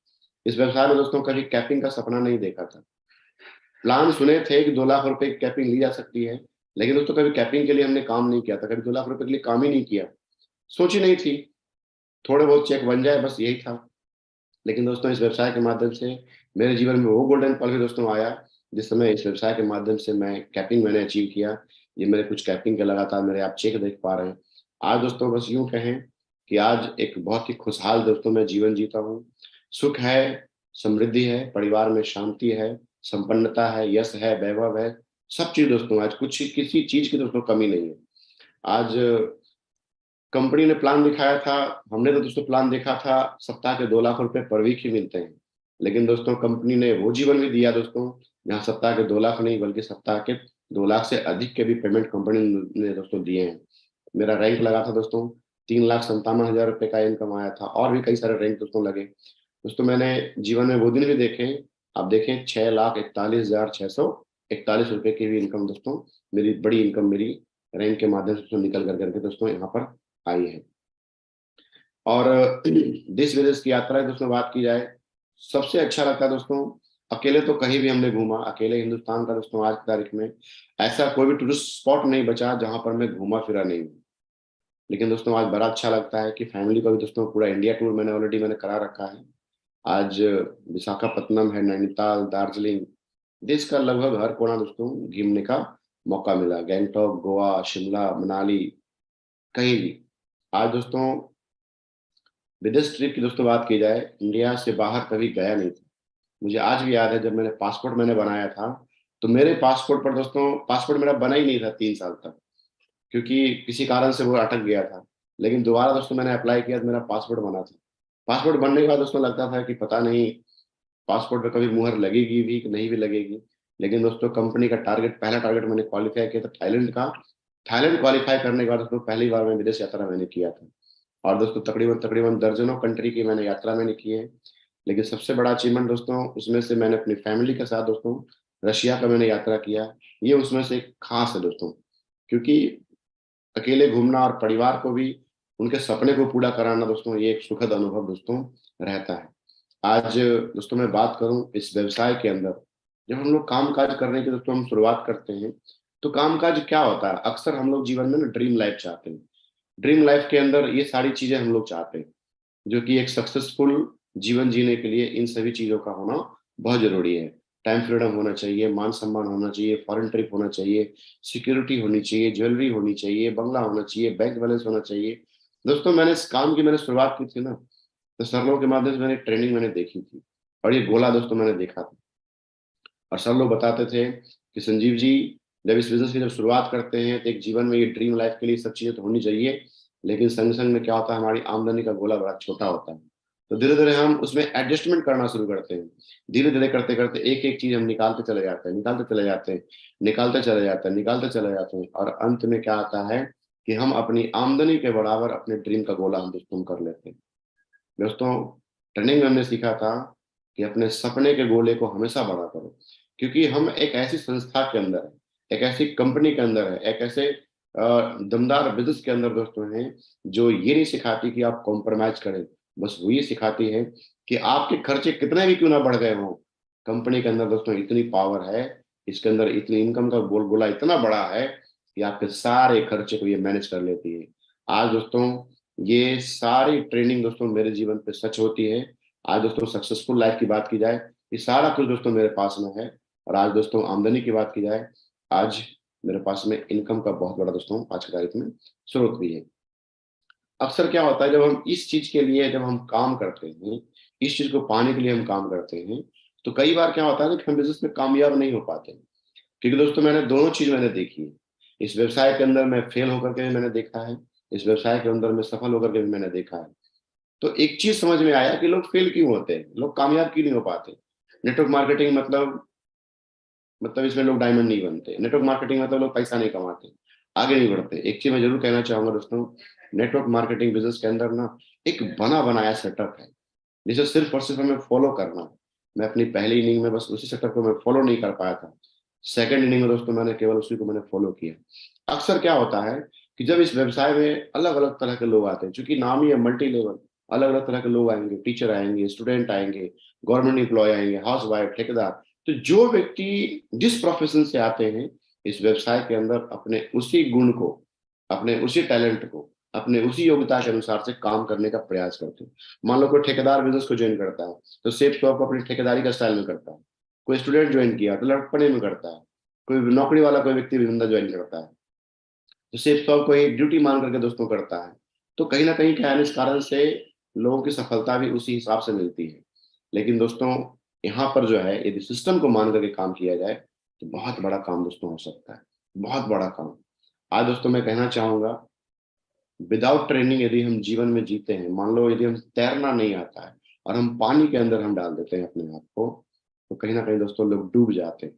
Speaker 1: इस व्यवसाय में दोस्तों कभी कैपिंग का सपना नहीं देखा था। प्लान सुने थे कि 2 लाख रुपए की कैपिंग ली जा सकती है, लेकिन दोस्तों कभी कैपिंग के लिए हमने काम नहीं किया था, कभी 2 लाख रुपए के लिए काम ही नहीं किया, सोची नहीं थी। थोड़े बहुत चेक बन जाए बस यही था। लेकिन दोस्तों इस व्यवसाय के माध्यम से मेरे जीवन में वो गोल्डन पल भी दोस्तों आया जिस समय इस व्यवसाय के माध्यम से मैं कैपिंग मैंने अचीव किया। ये मेरे कुछ कैपिंग के लगातार मेरे आप चेक देख पा रहे हैं। आज दोस्तों बस यूं कहें कि आज एक बहुत ही खुशहाल दोस्तों मैं जीवन जीता हूँ। सुख है, समृद्धि है, परिवार में शांति है, संपन्नता है, यश है, वैभव है, सब चीज दोस्तों। आज कुछ किसी चीज की दोस्तों कमी नहीं है। आज कंपनी ने प्लान दिखाया था, हमने तो दोस्तों प्लान देखा था सप्ताह के 2 लाख रुपए पर वीक ही मिलते हैं। लेकिन दोस्तों कंपनी ने वो जीवन भी दिया दोस्तों जहाँ सप्ताह के 2 लाख नहीं बल्कि सप्ताह के 2 लाख से अधिक के भी पेमेंट कंपनी ने दोस्तों दिए हैं। मेरा रैंक लगा था दोस्तों, 3,57,000 रुपए का इनकम आया था, और भी कई सारे रैंक दोस्तों लगे। दोस्तों मैंने जीवन में वो दिन भी देखे, आप देखें 6,41,641 रुपए की भी इनकम दोस्तों, मेरी बड़ी इनकम मेरी रैंक के माध्यम से निकल कर करके दोस्तों यहाँ पर आई है। और देश विदेश की यात्रा की दोस्तों बात की जाए, सबसे अच्छा लगता है दोस्तों, अकेले तो कहीं भी हमने घूमा, अकेले हिंदुस्तान का दोस्तों आज की तारीख में ऐसा कोई भी टूरिस्ट स्पॉट नहीं बचा जहां पर मैं घूमा फिरा नहीं हूँ। लेकिन दोस्तों आज बड़ा अच्छा लगता है कि फैमिली का भी दोस्तों पूरा इंडिया टूर मैंने ऑलरेडी मैंने करा रखा है। आज विशाखापट्टनम है, नैनीताल, दार्जिलिंग, देश का लगभग हर कोना दोस्तों घूमने का मौका मिला। गैंगटॉक, गोवा, शिमला, मनाली, कहीं भी। आज दोस्तों विदेश ट्रिप की दोस्तों बात की जाए, इंडिया से बाहर कभी गया नहीं था। मुझे आज भी याद है जब मैंने पासपोर्ट मैंने बनाया था, तो मेरे पासपोर्ट पर दोस्तों पासपोर्ट मेरा बना ही नहीं था 3 साल तक, क्योंकि किसी कारण से वो अटक गया था। लेकिन दोबारा दोस्तों मैंने अप्लाई किया तो मेरा पासपोर्ट बना था। पासपोर्ट बनने के बाद दोस्तों लगता था कि पता नहीं पासपोर्ट पे कभी मुहर लगेगी भी कि नहीं भी लगेगी। लेकिन दोस्तों कंपनी का टारगेट, पहला टारगेट मैंने क्वालिफाई किया था थाईलैंड का। थाईलैंड क्वालिफाई करने के बाद दोस्तों पहली बार मैं विदेश यात्रा मैंने किया था। और दोस्तों तकरीबन तकरीबन दर्जनों कंट्री की मैंने यात्रा मैंने की है। लेकिन सबसे बड़ा अचीवमेंट दोस्तों उसमें से मैंने अपनी फैमिली के साथ दोस्तों रशिया का मैंने यात्रा किया। ये उसमें से एक खास है दोस्तों, क्योंकि अकेले घूमना और परिवार को भी उनके सपने को पूरा कराना दोस्तों ये एक सुखद अनुभव दोस्तों रहता है। आज दोस्तों मैं बात करूं इस व्यवसाय के अंदर, जब हम लोग काम काज करने की दोस्तों हम शुरुआत करते हैं, तो काम काज क्या होता है, अक्सर हम लोग जीवन में ना ड्रीम लाइफ चाहते हैं। ड्रीम लाइफ के अंदर ये सारी चीजें हम लोग चाहते हैं, जो कि एक सक्सेसफुल जीवन जीने के लिए इन सभी चीजों का होना बहुत जरूरी है। टाइम फ्रीडम होना चाहिए, मान सम्मान होना चाहिए, फॉरेन ट्रिप होना चाहिए, सिक्योरिटी होनी चाहिए, ज्वेलरी होनी चाहिए, बंगला होना चाहिए, बैंक बैलेंस होना चाहिए। दोस्तों मैंने इस काम की मैंने शुरुआत की थी ना, तो सर लोगों के माध्यम से मैंने ट्रेनिंग मैंने देखी थी, और ये गोला दोस्तों मैंने देखा था। और सर लोग बताते थे कि संजीव जी, जब इस बिजनेस की जब शुरुआत करते हैं तो एक जीवन में ये ड्रीम लाइफ के लिए सब चीजें तो होनी चाहिए, लेकिन संग संग में क्या होता है हमारी आमदनी का गोला बड़ा छोटा होता है। तो धीरे धीरे हम उसमें एडजस्टमेंट करना शुरू करते हैं। धीरे धीरे करते करते एक एक चीज हम निकालते चले जाते हैं, निकालते चले जाते हैं, निकालते चले जाते हैं, निकालते चले जाते हैं, और अंत में क्या आता है कि हम अपनी आमदनी के बराबर अपने ड्रीम का गोला हम दोस्तों कर लेते हैं। दोस्तों, ट्रेनिंग में हमने सीखा था कि अपने सपने के गोले को हमेशा बड़ा करो, क्योंकि हम एक ऐसी संस्था के अंदर है, एक ऐसी कंपनी के अंदर है, एक ऐसे दमदार बिजनेस के अंदर दोस्तों हैं, जो ये नहीं सिखाती कि आप कॉम्प्रोमाइज करें, बस वो ये सिखाती है कि आपके खर्चे कितने भी क्यों ना बढ़ गए हों, कंपनी के अंदर दोस्तों इतनी पावर है, इसके अंदर इतनी इनकम का गोला इतना बड़ा है कि आपके सारे खर्चे को ये मैनेज कर लेती है। आज दोस्तों ये सारी ट्रेनिंग दोस्तों मेरे जीवन पे सच होती है। आज दोस्तों सक्सेसफुल लाइफ की बात की जाए, ये सारा कुछ दोस्तों मेरे पास में है। और आज दोस्तों आमदनी की बात की जाए, आज मेरे पास में इनकम का बहुत बड़ा दोस्तों आज की तारीख में स्रोत भी है। अक्सर क्या होता है, जब हम इस चीज के लिए जब हम काम करते हैं, इस चीज को पाने के लिए हम काम करते हैं, तो कई बार क्या होता है कि हम बिजनेस में कामयाब नहीं हो पाते। क्योंकि दोस्तों मैंने दोनों चीज मैंने देखी है। इस व्यवसाय के अंदर मैं फेल होकर के भी मैंने देखा है, इस व्यवसाय के अंदर मैं सफल होकर के भी मैंने देखा है। तो एक चीज समझ में आया कि लोग फेल क्यों होते हैं, लोग कामयाब क्यों नहीं हो पाते। नेटवर्क मार्केटिंग मतलब इसमें लोग डायमंड नहीं बनते, नेटवर्क मार्केटिंग मतलब लोग पैसा नहीं कमाते, आगे नहीं बढ़ते। एक चीज मैं जरूर कहना चाहूंगा दोस्तों, नेटवर्क मार्केटिंग बिजनेस के अंदर ना एक बना बनाया सेटअप है, जिसे सिर्फ और सिर्फ हमें फॉलो करना है। मैं अपनी पहली इनिंग में बस उसी सेटअप को मैं फॉलो नहीं कर पाया था। सेकंड इनिंग में दोस्तों मैंने केवल उसी को मैंने फॉलो किया। अक्सर क्या होता है कि जब इस व्यवसाय में अलग अलग तरह के लोग आते हैं, क्योंकि नाम ही है मल्टी लेवल, अलग अलग तरह के लोग आएंगे, टीचर आएंगे, स्टूडेंट आएंगे, गवर्नमेंट एम्प्लॉय आएंगे, हाउस वाइफ, ठेकेदार। तो जो व्यक्ति जिस प्रोफेशन से आते हैं इस व्यवसाय के अंदर अपने उसी गुण को, अपने उसी टैलेंट को, अपने उसी योग्यता के अनुसार से काम करने का प्रयास करते हैं। मान लो कोई ठेकेदार बिजनेस को ज्वाइन करता है तो सेफ शॉप को अपनी ठेकेदारी का स्टाइल में करता है। कोई स्टूडेंट ज्वाइन किया तो लड़कपने में करता है। कोई नौकरी वाला कोई व्यक्ति भी बंदा ज्वाइन करता है तो सेफ शॉप को एक ड्यूटी मान करके दोस्तों करता है। तो कहीं ना कहीं क्या है, इस कारण से लोगों की सफलता भी उसी हिसाब से मिलती है। लेकिन दोस्तों यहाँ पर जो है यदि सिस्टम को मान करके काम किया जाए तो बहुत बड़ा काम दोस्तों हो सकता है, बहुत बड़ा काम। आज दोस्तों मैं कहना चाहूंगा, विदाउट ट्रेनिंग यदि हम जीवन में जीते हैं, मान लो यदि हम तैरना नहीं आता है और हम पानी के अंदर हम डाल देते हैं अपने आप को, तो कहीं ना कहीं दोस्तों लोग डूब जाते हैं,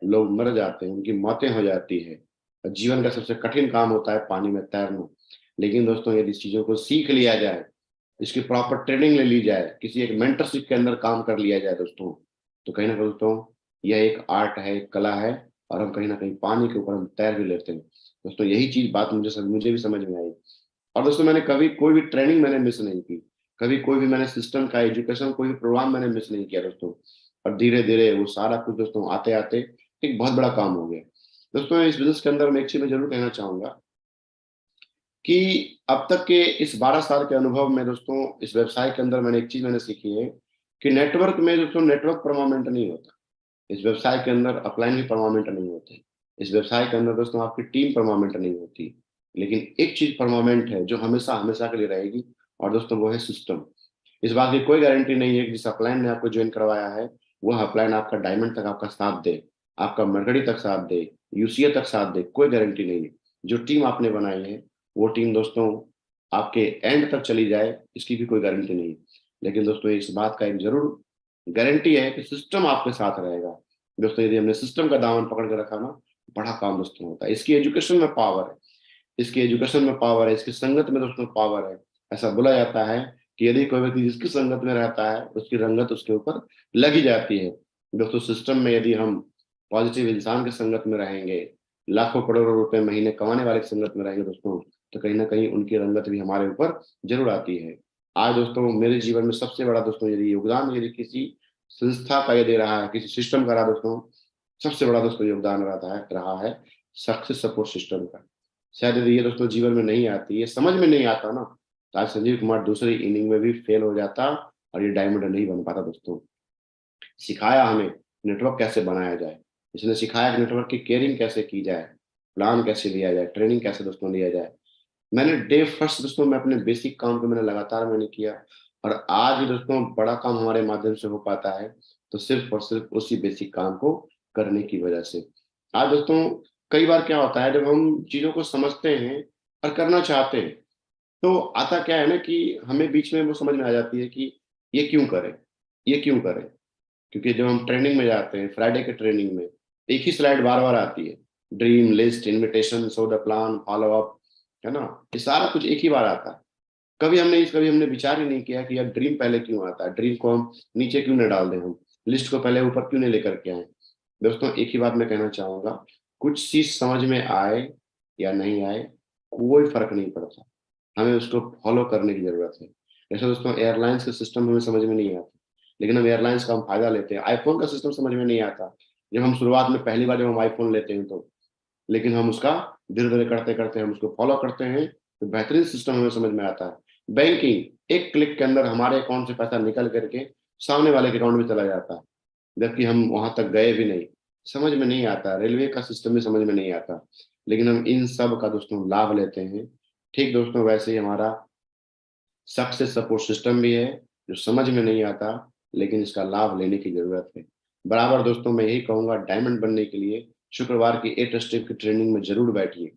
Speaker 1: लोग मर जाते हैं, उनकी मौतें हो जाती है। और जीवन का सबसे कठिन काम होता है पानी में तैरना। लेकिन दोस्तों यदि इस चीजों को सीख लिया जाए, इसकी प्रॉपर ट्रेनिंग ले ली जाए, किसी एक मेंटरशिप के अंदर काम कर लिया जाए दोस्तों, तो कहीं ना कहीं दोस्तों यह एक आर्ट है, एक कला है, और हम कहीं ना कहीं पानी के ऊपर हम तैर भी लेते हैं। दोस्तों यही चीज बात मुझे भी समझ में आई। और दोस्तों मैंने कभी कोई भी ट्रेनिंग मैंने मिस नहीं की, कभी कोई भी मैंने सिस्टम का एजुकेशन कोई भी प्रोग्राम मैंने मिस नहीं किया दोस्तों। और धीरे धीरे वो सारा कुछ दोस्तों आते आते एक बहुत बड़ा काम हो गया। दोस्तों इस बिजनेस के अंदर मैं एक चीज मैं जरूर कहना चाहूंगा कि अब तक के इस 12 साल के अनुभव में दोस्तों इस व्यवसाय के अंदर मैंने एक चीज मैंने सीखी है कि नेटवर्क में दोस्तों नेटवर्क परमानेंट नहीं होता। इस व्यवसाय के अंदर अपलाइन भी परमानेंट नहीं होते। इस व्यवसाय के अंदर दोस्तों आपकी टीम परमानेंट नहीं होती। लेकिन एक चीज परमानेंट है जो हमेशा हमेशा के लिए रहेगी, और दोस्तों वो है सिस्टम। इस बात की कोई गारंटी नहीं है कि जिस अपलाइन ने आपको ज्वाइन करवाया है वह अपलाइन आपका डायमंड तक आपका साथ दे, आपका मरकड़ी तक साथ दे, यूसीए तक साथ दे, कोई गारंटी नहीं है। जो टीम आपने बनाई है वो टीम दोस्तों आपके एंड तक चली जाए, इसकी भी कोई गारंटी नहीं है। लेकिन दोस्तों इस बात का एक जरूर गारंटी है कि सिस्टम आपके साथ रहेगा। दोस्तों यदि हमने सिस्टम का दामन पकड़ के रखा ना, बड़ा काम दोस्तों होता है। इसकी एजुकेशन में पावर है, इसकी एजुकेशन में पावर है, इसकी संगत में दोस्तों पावर है। ऐसा बोला जाता है कि यदि कोई व्यक्ति जिसकी संगत में रहता है उसकी रंगत उसके ऊपर लगी जाती है। दोस्तों सिस्टम में यदि हम पॉजिटिव इंसान की संगत में रहेंगे, लाखों करोड़ों रुपए महीने कमाने वाले की संगत में रहेंगे दोस्तों, तो कहीं ना कहीं उनकी रंगत भी हमारे ऊपर जरूर आती है। आज दोस्तों मेरे जीवन में सबसे बड़ा दोस्तों यदि योगदान यदि किसी संस्था का ये दे रहा है, किसी सिस्टम का रहा दोस्तों, सबसे बड़ा दोस्तों योगदान रहा है सक्सेस सपोर्ट सिस्टम का। शायद यदि ये दोस्तों जीवन में नहीं आती, ये समझ में नहीं आता ना, तो आज संजीव कुमार दूसरी इनिंग में भी फेल हो जाता और ये डायमंड नहीं बन पाता दोस्तों। सिखाया हमें नेटवर्क कैसे बनाया जाए, इसने सिखाया कि नेटवर्क की केयरिंग कैसे की जाए, प्लान कैसे लिया जाए, ट्रेनिंग कैसे दोस्तों लिया जाए। मैंने डे फर्स्ट दोस्तों मैं अपने बेसिक काम को मैंने लगातार मैंने किया, और आज भी दोस्तों बड़ा काम हमारे माध्यम से हो पाता है तो सिर्फ और सिर्फ उसी बेसिक काम को करने की वजह से। आज दोस्तों कई बार क्या होता है, जब हम चीजों को समझते हैं और करना चाहते हैं तो आता क्या है ना कि हमें बीच में वो समझ में आ जाती है कि ये क्यों करें, ये क्यों करें। क्योंकि जब हम ट्रेनिंग में जाते हैं, फ्राइडे के ट्रेनिंग में एक ही स्लाइड बार बार आती है, dream list, invitation, show the plan, follow up, है ना, ये सारा कुछ एक ही बार आता है। कभी हमने विचार ही नहीं किया कि यार ड्रीम पहले क्यों आता है, ड्रीम को हम नीचे क्यों नहीं डाल दें, हम लिस्ट को पहले ऊपर क्यों नहीं लेकर के आए। दोस्तों एक ही बात मैं कहना चाहूंगा, कुछ चीज समझ में आए या नहीं आए कोई फर्क नहीं पड़ता, हमें उसको फॉलो करने की जरूरत है। जैसे दोस्तों एयरलाइंस का सिस्टम हमें समझ में नहीं आता, लेकिन हम एयरलाइंस का हम फायदा लेते हैं। आईफोन का सिस्टम समझ में नहीं आता जब हम शुरुआत में पहली बार जब हम आईफोन लेते हैं तो, लेकिन हम उसका धीरे धीरे करते करते हम उसको फॉलो करते हैं तो बेहतरीन सिस्टम हमें समझ में आता है। बैंकिंग एक क्लिक के अंदर हमारे अकाउंट से पैसा निकल करके सामने वाले के अकाउंट में चला जाता है, जबकि हम वहां तक गए भी नहीं। समझ में नहीं आता, रेलवे का सिस्टम भी समझ में नहीं आता, लेकिन हम इन सब का दोस्तों लाभ लेते हैं। ठीक दोस्तों वैसे ही हमारा सक्सेस सपोर्ट सिस्टम भी है जो समझ में नहीं आता, लेकिन इसका लाभ लेने की जरूरत है। बराबर दोस्तों मैं यही कहूंगा, डायमंड बनने के लिए शुक्रवार की 8 स्टेप की ट्रेनिंग में जरूर बैठिए।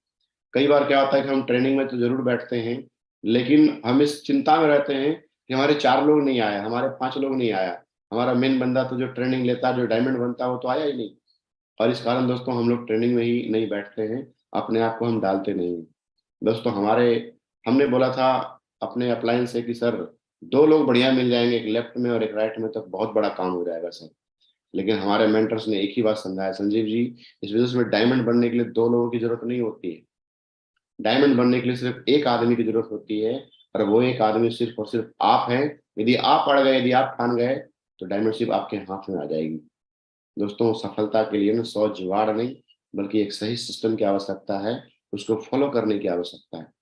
Speaker 1: कई बार क्या होता है कि हम ट्रेनिंग में तो जरूर बैठते हैं, लेकिन हम इस चिंता में रहते हैं कि हमारे 4 लोग नहीं आया, हमारे 5 लोग नहीं आया, हमारा मेन बंदा तो जो ट्रेनिंग लेता है, जो डायमंड बनता है, वो तो आया ही नहीं। और इस कारण दोस्तों हम लोग ट्रेनिंग में ही नहीं बैठते हैं, अपने आप को हम डालते नहीं हैं। दोस्तों हमने बोला था अपने अपलाइन से कि सर 2 लोग बढ़िया मिल जाएंगे, एक लेफ्ट में और एक राइट में, तो बहुत बड़ा काम हो जाएगा सर। लेकिन हमारे मेंटर्स ने एक ही बात समझाया, संजीव जी इस बिजनेस में डायमंड बनने के लिए 2 लोगों की जरूरत नहीं होती है, डायमंड बनने के लिए सिर्फ एक आदमी की जरूरत होती है, और वो एक आदमी सिर्फ और सिर्फ आप हैं। यदि आप अड़ गए, यदि आप ठान गए, तो डायमंड सिर्फ आपके हाथ में आ जाएगी। दोस्तों सफलता के लिए ना 100 जुगाड़ नहीं, बल्कि एक सही सिस्टम की आवश्यकता है, उसको फॉलो करने की आवश्यकता है।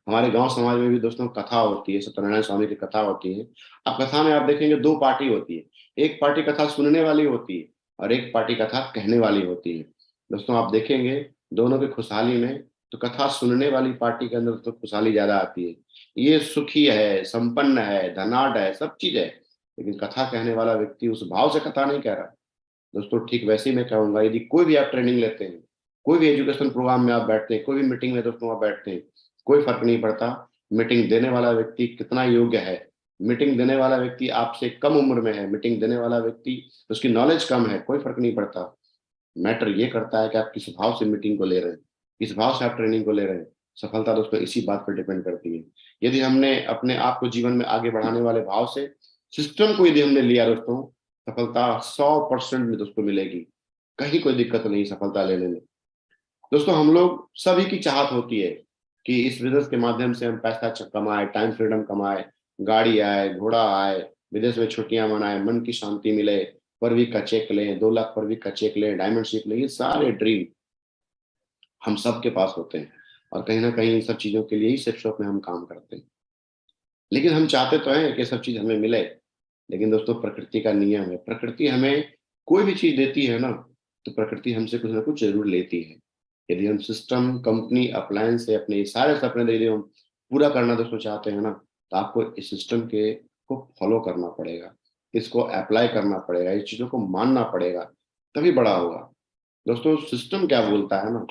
Speaker 1: हमारे गांव समाज में भी दोस्तों कथा होती है, सत्यनारायण स्वामी की कथा होती है। अब कथा में आप देखेंगे 2 पार्टी होती है, एक पार्टी कथा सुनने वाली होती है और एक पार्टी कथा कहने वाली होती है। दोस्तों आप देखेंगे दोनों की खुशहाली में, तो कथा सुनने वाली पार्टी के अंदर तो खुशहाली ज्यादा आती है, ये सुखी है, संपन्न है, धनाढ़ है, सब चीज है। लेकिन कथा कहने वाला व्यक्ति उस भाव से कथा नहीं कह रहा। दोस्तों ठीक वैसे ही मैं कहूंगा, यदि कोई भी आप ट्रेनिंग लेते हैं, कोई भी एजुकेशन प्रोग्राम में आप बैठते हैं, कोई भी मीटिंग में दोस्तों आप बैठते हैं, कोई फर्क नहीं पड़ता मीटिंग देने वाला व्यक्ति कितना योग्य है। मीटिंग देने वाला व्यक्ति आपसे कम उम्र में है, मीटिंग देने वाला व्यक्ति उसकी नॉलेज कम है, कोई फर्क नहीं पड़ता। मैटर ये करता है कि आप किस भाव से मीटिंग को ले रहे हैं, किस भाव से आप ट्रेनिंग को ले रहे हैं। सफलता दोस्तों इसी बात पर डिपेंड करती है। यदि हमने अपने आप को जीवन में आगे बढ़ाने वाले भाव से सिस्टम को यदि हमने लिया दोस्तों, सफलता 100% में दोस्तों मिलेगी, कहीं कोई दिक्कत नहीं सफलता लेने में। दोस्तों हम लोग सभी की चाहत होती है कि इस बिजनेस के माध्यम से हम पैसा कमाए, टाइम फ्रीडम कमाए, गाड़ी आए, घोड़ा आए, विदेश में छुट्टियां मनाए, मन की शांति मिले, पर वीक का चेक लें, 2 लाख पर वीक का चेक लें, डायमंड शिप लें, ये सारे ड्रीम हम सबके पास होते हैं। और कहीं ना कहीं इन सब चीजों के लिए ही सेफ शॉप में हम काम करते हैं। लेकिन हम चाहते तो हैं कि सब चीज हमें मिले, लेकिन दोस्तों प्रकृति का नियम है, प्रकृति हमें कोई भी चीज देती है ना, तो प्रकृति हमसे कुछ ना कुछ जरूर लेती है। यदि हम सिस्टम, कंपनी, अप्लायंस से अपने ये सारे सपने यदि हम पूरा करना दोस्तों चाहते हैं ना, तो आपको इस सिस्टम के को फॉलो करना पड़ेगा, इसको अप्लाई करना पड़ेगा, इस चीजों को मानना पड़ेगा, तभी बड़ा होगा। दोस्तों सिस्टम क्या बोलता है ना,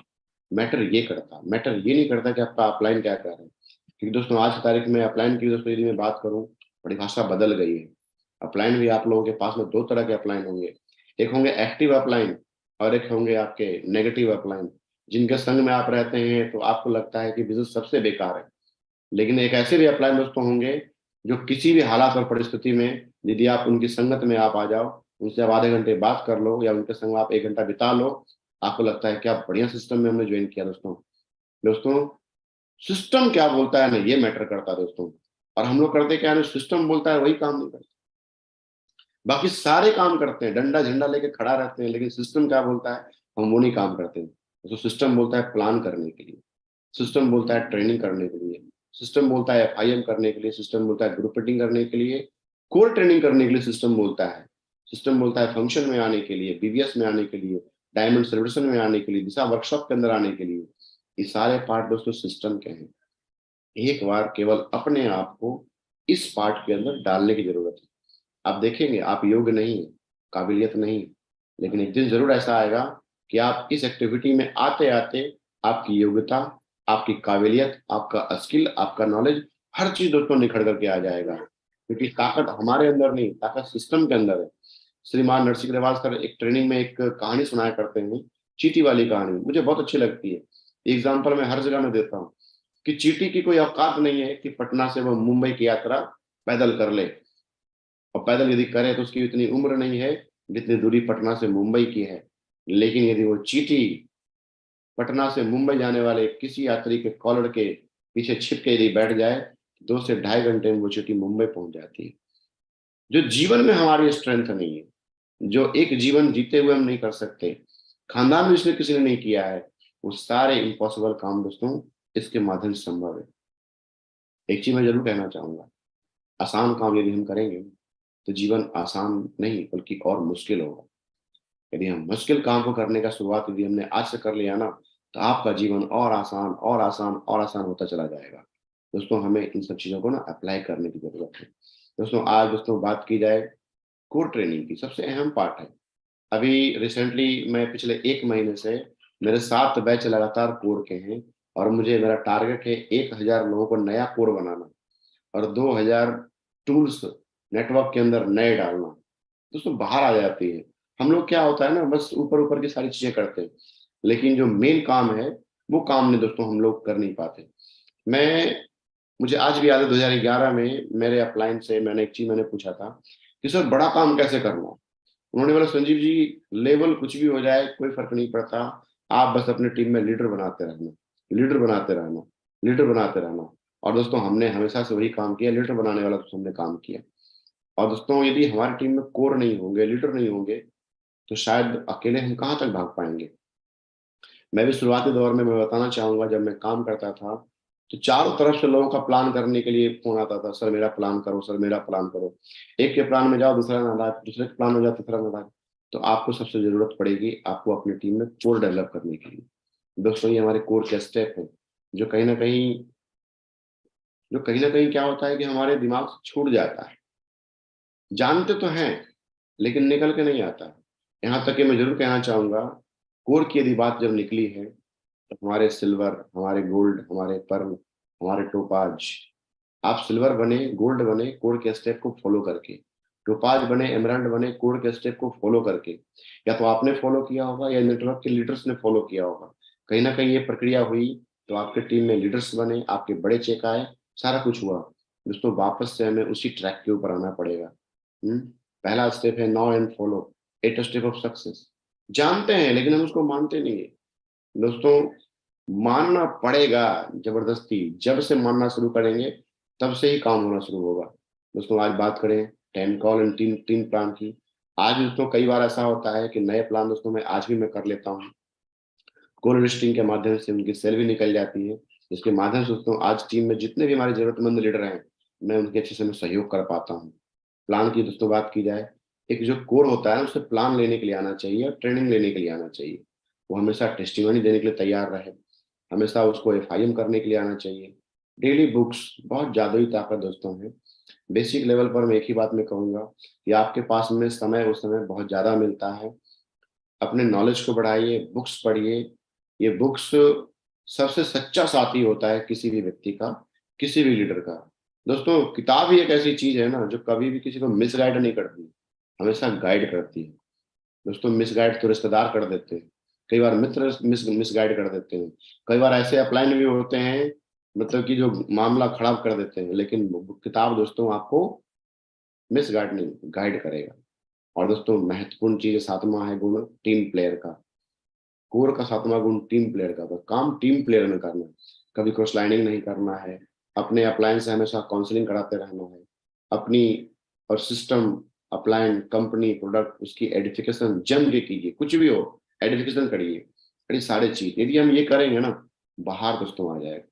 Speaker 1: मैटर ये करता, मैटर ये नहीं करता कि आपका अपलाइन क्या कर रहा है। क्योंकि दोस्तों आज की तारीख में अपलाइन की दोस्तों यदि मैं बात करूं, परिभाषा बदल गई है। अपलाइन भी आप लोगों के पास में 2 तरह के अपलाइन होंगे, एक होंगे एक्टिव अपलाइन और एक होंगे आपके नेगेटिव अपलाइन, जिनके संग में आप रहते हैं तो आपको लगता है कि बिजनेस सबसे बेकार है। लेकिन एक ऐसे भी अपलाइन दोस्तों होंगे जो किसी भी हालात और परिस्थिति में यदि आप उनकी संगत में आप आ जाओ, उनसे आप आधे घंटे बात कर लो या उनके संग आप 1 घंटा बिता लो, आपको लगता है कि आप बढ़िया सिस्टम में हमने ज्वाइन किया। दोस्तों दोस्तों सिस्टम क्या बोलता है ना, ये मैटर करता है दोस्तों। और हम लोग करते क्या है, सिस्टम बोलता है वही काम नहीं करते, बाकी सारे काम करते हैं, डंडा झंडा लेके खड़ा रहते हैं, लेकिन सिस्टम क्या बोलता है हम वो नहीं काम करते हैं। तो सिस्टम बोलता है प्लान करने के लिए, सिस्टम बोलता है ट्रेनिंग करने के लिए, सिस्टम बोलता है FIM करने के लिए, सिस्टम बोलता है ग्रुप मीटिंग करने के लिए, कोर ट्रेनिंग करने के लिए सिस्टम बोलता है, सिस्टम बोलता है फंक्शन में आने के लिए, BBS में आने के लिए, डायमंड सेलिब्रेशन में आने के लिए, दिशा वर्कशॉप के अंदर आने के लिए। ये सारे पार्ट दोस्तों सिस्टम के हैं। एक बार केवल अपने आप को इस पार्ट के अंदर डालने की जरूरत है। आप देखेंगे आप योग्य नहीं, काबिलियत नहीं, लेकिन एक दिन जरूर ऐसा आएगा कि आप इस एक्टिविटी में आते आते आपकी योग्यता, आपकी काबिलियत, आपका स्किल, आपका नॉलेज, हर चीज दोस्तों निखर करके आ जाएगा, क्योंकि ताकत हमारे अंदर नहीं, ताकत सिस्टम के अंदर है। श्रीमान नरसिंह रेवाल सर एक ट्रेनिंग में एक कहानी सुनाया करते हैं, चींटी वाली कहानी, मुझे बहुत अच्छी लगती है। एग्जाम्पल मैं हर जगह में देता हूँ कि चींटी की कोई औकात नहीं है कि पटना से वो मुंबई की यात्रा पैदल कर ले, और पैदल यदि करे तो उसकी इतनी उम्र नहीं है जितनी दूरी पटना से मुंबई की है। लेकिन यदि वो चींटी पटना से मुंबई जाने वाले किसी यात्री के कॉलर के पीछे छिप के यदि बैठ जाए, 2 से ढाई घंटे में वो चींटी मुंबई पहुंच जाती है। जो जीवन में हमारी स्ट्रेंथ नहीं है, जो एक जीवन जीते हुए हम नहीं कर सकते, खानदान में इसने किसी ने नहीं किया है, वो सारे इम्पॉसिबल काम दोस्तों इसके माध्यम से संभव है। एक चीज मैं जरूर कहना चाहूंगा, आसान काम यदि हम करेंगे तो जीवन आसान नहीं बल्कि और मुश्किल होगा। यदि हम मुश्किल काम को करने का शुरुआत यदि हमने आज से कर लिया ना, तो आपका जीवन और आसान और आसान और आसान होता चला जाएगा। दोस्तों हमें इन सब चीजों को ना अप्लाई करने की जरूरत है। दोस्तों आज दोस्तों बात की जाए कोर ट्रेनिंग की, सबसे अहम पार्ट है। अभी रिसेंटली मैं पिछले 1 महीने से मेरे 7 बैच लगातार कोर के हैं, और मुझे मेरा टारगेट है 1000 लोगों को नया कोर बनाना और 2000 टूल्स नेटवर्क के अंदर नए डालना। दोस्तों बाहर आ जाती है, हम लोग क्या होता है ना, बस ऊपर ऊपर की सारी चीजें करते हैं, लेकिन जो मेन काम है वो काम नहीं दोस्तों हम लोग कर नहीं पाते। मैं मुझे आज भी याद है 2011 में मेरे अपलाइन से मैंने एक चीज मैंने पूछा था कि सर बड़ा काम कैसे करना। उन्होंने बोला संजीव जी लेवल कुछ भी हो जाए कोई फर्क नहीं पड़ता, आप बस अपने टीम में लीडर बनाते रहना, लीडर बनाते रहना, लीडर बनाते रहना। और दोस्तों हमने हमेशा से वही काम किया, लीडर बनाने वाला तो हमने काम किया। और दोस्तों यदि हमारी टीम में कोर नहीं होंगे, लीडर नहीं होंगे, तो शायद अकेले हम कहाँ तक भाग पाएंगे। मैं भी शुरुआती दौर में मैं बताना चाहूंगा, जब मैं काम करता था तो चारों तरफ से लोगों का प्लान करने के लिए फोन आता था, सर मेरा प्लान करो, सर मेरा प्लान करो। एक के प्लान में जाओ दूसरा नाराज, दूसरे के प्लान में जाओ तीसरा नाराज। तो आपको सबसे जरूरत पड़ेगी आपको अपनी टीम में कोर डेवलप करने के लिए। दोस्तों ये हमारे कोर के स्टेप है, जो कहीं ना कहीं जो कहीं ना कहीं क्या होता है कि हमारे दिमाग से छूट जाता है। जानते तो हैं लेकिन निकल के नहीं आता। यहाँ तक कि मैं जरूर कहना चाहूंगा, कोर की यदि बात जब निकली है तो हमारे सिल्वर, हमारे गोल्ड, हमारे पर्ल, हमारे टोपाज, आप सिल्वर बने, गोल्ड बने कोर के स्टेप को फॉलो करके, टोपाज बने, एमराल्ड बने कोर के स्टेप को फॉलो करके। या तो आपने फॉलो किया होगा या नेटवर्क के लीडर्स ने फॉलो किया होगा, कहीं ना कहीं ये प्रक्रिया हुई तो आपके टीम में लीडर्स बने, आपके बड़े चेक आए, सारा कुछ हुआ। दोस्तों वापस से हमें उसी ट्रैक के ऊपर आना पड़ेगा। हम्म पहला स्टेप है know and follow, 8 step of success. जानते हैं लेकिन हम उसको मानते नहीं है। दोस्तों मानना पड़ेगा जबरदस्ती, जब से मानना शुरू करेंगे तब से ही काम होना शुरू होगा। दोस्तों आज बात करें 10 कॉल एंड 3 प्लान की। आज दोस्तों कई बार ऐसा होता है कि नए प्लान दोस्तों मैं आज भी मैं कर लेता हूँ, कॉल लिस्टिंग के माध्यम से उनकी सेल भी निकल जाती है, जिसके माध्यम से दोस्तों आज टीम में जितने भी हमारे जरूरतमंद लीडर हैं मैं उनके अच्छे से मैं सहयोग कर पाता हूँ। प्लान की दोस्तों बात की जाए, एक जो कोर होता है उसे प्लान लेने के लिए आना चाहिए और ट्रेनिंग लेने के लिए आना चाहिए। वो हमेशा टेस्टिमनी देने के लिए तैयार रहे, हमेशा उसको एफआईएम करने के लिए आना चाहिए। डेली बुक्स बहुत ज्यादा ही ताकत दोस्तों है। बेसिक लेवल पर मैं एक ही बात मैं कहूंगा कि आपके पास में समय उस समय बहुत ज्यादा मिलता है, अपने नॉलेज को बढ़ाइए, बुक्स पढ़िए। ये बुक्स सबसे सच्चा साथी होता है किसी भी व्यक्ति का, किसी भी लीडर का। दोस्तों किताब ही एक ऐसी चीज है ना जो कभी भी किसी को मिसगाइड नहीं करती, हमेशा गाइड करती है। दोस्तों मिसगाइड तो रिश्तेदार कर देते हैं, कई बार मित्र मिसगाइड कर देते हैं, कई बार ऐसे अपलाइन भी होते हैं मतलब कि जो मामला खराब कर देते हैं, लेकिन किताब दोस्तों आपको मिसगाइड नहीं गाइड करेगा। और दोस्तों महत्वपूर्ण चीज सातवां है गुण टीम प्लेयर का। कोर का सातवां गुण टीम प्लेयर का, तो काम टीम प्लेयर में करना है, कभी क्रॉस लाइनिंग नहीं करना है, अपने अपलायंस से हमेशा काउंसलिंग कराते रहना है, अपनी और सिस्टम, अपलायन, कंपनी, प्रोडक्ट उसकी एडिफिकेशन जम के कीजिए, कुछ भी हो एडिफिकेशन करिए, बड़ी सारे चीज यदि हम ये करेंगे ना, बाहर दोस्तों आ जाएगा,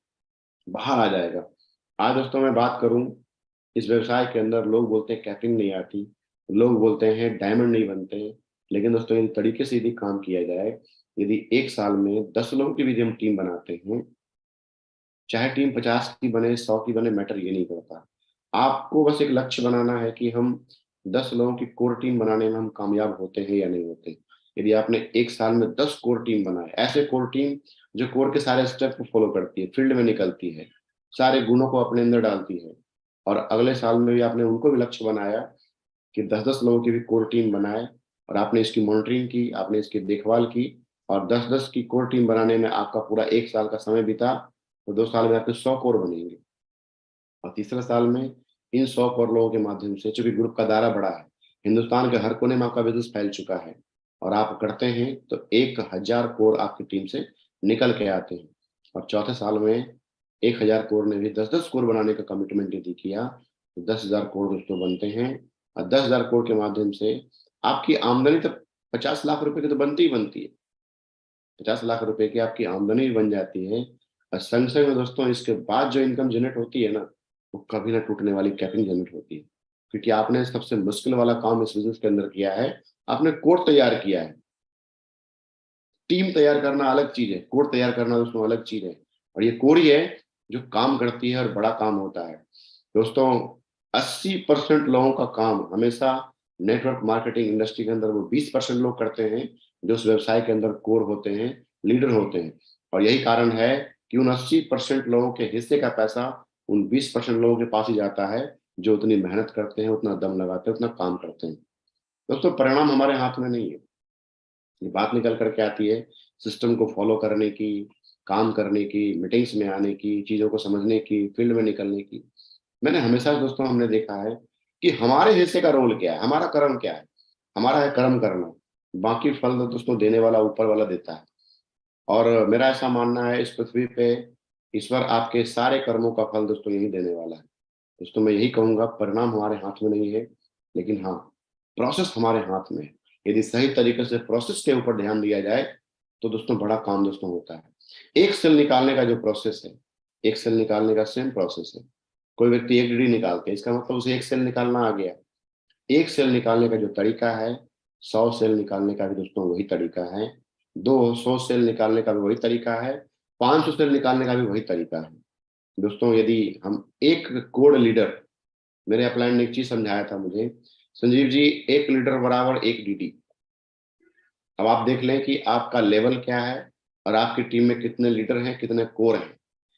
Speaker 1: बाहर आ जाएगा। आज दोस्तों मैं बात करूं, इस व्यवसाय के अंदर लोग बोलते हैं कैपिंग नहीं आती, लोग बोलते हैं डायमंड नहीं बनते हैं, लेकिन दोस्तों इन तरीके से यदि काम किया जाए, यदि एक साल में 10 लोगों की भी हम टीम बनाते हैं, चाहे टीम 50 की बने 100 की बने, मैटर ये नहीं करता। आपको बस एक लक्ष्य बनाना है कि हम 10 लोगों की कोर टीम बनाने में हम कामयाब होते हैं या नहीं होते। यदि आपने एक साल में 10 कोर टीम बनाए, ऐसे कोर टीम जो कोर के सारे स्टेप को फॉलो करती है, फील्ड में निकलती है, सारे गुणों को अपने अंदर डालती है, और अगले साल में भी आपने उनको भी लक्ष्य बनाया कि 10-10 लोगों की भी कोर टीम बनाए, और आपने इसकी मॉनिटरिंग की, आपने इसकी देखभाल की, और 10-10 की कोर टीम बनाने में आपका पूरा एक साल का समय बीता, तो 2 साल में आपके 100 कोर बनेंगे। और तीसरे साल में इन 100 करोड़ लोगों के माध्यम से, चूंकि ग्रुप का दायरा बड़ा है, हिंदुस्तान के हर कोने में आपका बिजनेस फैल चुका है, और आप करते हैं तो 1000 करोड़ आपकी टीम से निकल के आते हैं। और चौथे साल में 1000 करोड़ ने भी 10-10 करोड़ बनाने का कमिटमेंट यदि किया, तो 10,000 करोड़ दोस्तों बनते हैं। और 10,000 करोड़ के माध्यम से आपकी आमदनी तो 50 लाख रुपए की तो बनती ही बनती है, 50 लाख रुपए की आपकी आमदनी भी बन जाती है। और संग संग में दोस्तों इसके बाद जो इनकम जनरेट होती है ना, वो कभी ना टूटने वाली कैपिंग जनरेट होती है, क्योंकि आपने सबसे मुश्किल वाला काम इस बिजनेस के अंदर किया है, आपने कोड तैयार किया है। टीम तैयार करना अलग चीज है, कोड तैयार करना दोस्तों अलग चीज है, और ये कोड ही है जो काम करती है और बड़ा काम होता है। दोस्तों 80% लोगों का काम हमेशा नेटवर्क मार्केटिंग इंडस्ट्री के अंदर वो 20% लोग करते हैं जो उस व्यवसाय के अंदर कोर होते हैं, लीडर होते हैं। और यही कारण है कि उन 80% लोगों के हिस्से का पैसा उन 20% लोगों के पास ही जाता है, जो उतनी मेहनत करते हैं, उतना दम लगाते हैं, उतना काम करते हैं। दोस्तों परिणाम हमारे हाथ में नहीं है, ये बात निकल करके आती है सिस्टम को फॉलो करने की, काम करने की, मीटिंग्स में आने की, चीजों को समझने की, फील्ड में निकलने की। मैंने हमेशा दोस्तों हमने देखा है कि हमारे हिस्से का रोल क्या है, हमारा कर्म क्या है। हमारा है कर्म करना, बाकी फल तो दोस्तों देने वाला ऊपर वाला देता है। और मेरा ऐसा मानना है इस पृथ्वी पे ईश्वर आपके सारे कर्मों का फल दोस्तों यही देने वाला है। दोस्तों मैं यही कहूंगा, परिणाम हमारे हाथ में नहीं है, लेकिन हाँ प्रोसेस हमारे हाथ में है। यदि सही तरीके से प्रोसेस के ऊपर ध्यान दिया जाए तो दोस्तों बड़ा काम दोस्तों होता है। एक सेल निकालने का जो प्रोसेस है, एक सेल निकालने का सेम प्रोसेस है। कोई व्यक्ति एक डीडी निकालते हैं, इसका मतलब उसे एक सेल निकालना आ गया। एक सेल निकालने का जो तरीका है, 100 सेल निकालने का भी दोस्तों वही तरीका है, 200 सेल निकालने का भी वही तरीका है, 500 सेल निकालने का भी वही तरीका है। दोस्तों यदि हम एक कोड लीडर, मेरे अपलाइन ने एक चीज समझाया था मुझे, संजीव जी, एक लीडर बराबर एक डीडी। अब आप देख लें कि आपका लेवल क्या है और आपकी टीम में कितने लीडर हैं, कितने कोर हैं।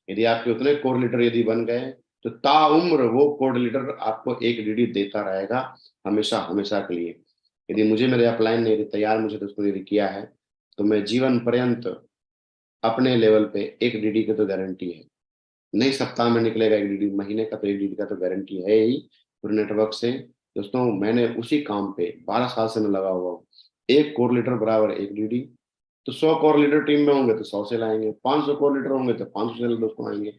Speaker 1: यदि आपके उतने कोर लीडर यदि बन गए तो ताउम्र वो कोर लीडर आपको एक डीडी देता रहेगा, हमेशा हमेशा के लिए। यदि मुझे मेरे अपलाइन ने यदि तैयार मुझे दोस्तों यदि किया है, तो मैं जीवन पर्यंत अपने लेवल पे एक डीडी की तो गारंटी है। नहीं सप्ताह में निकलेगा एक डीडी, महीने का तो एक डीडी का तो गारंटी है ही पूरे नेटवर्क से। दोस्तों मैंने उसी काम पे 12 साल से मैं लगा हुआ हूँ। एक कोर लीडर बराबर एक डीडी, तो 100 कोर लीडर टीम में होंगे तो 100 से लाएंगे, 500 कोर लीडर होंगे तो 500 से दोस्तों आएंगे।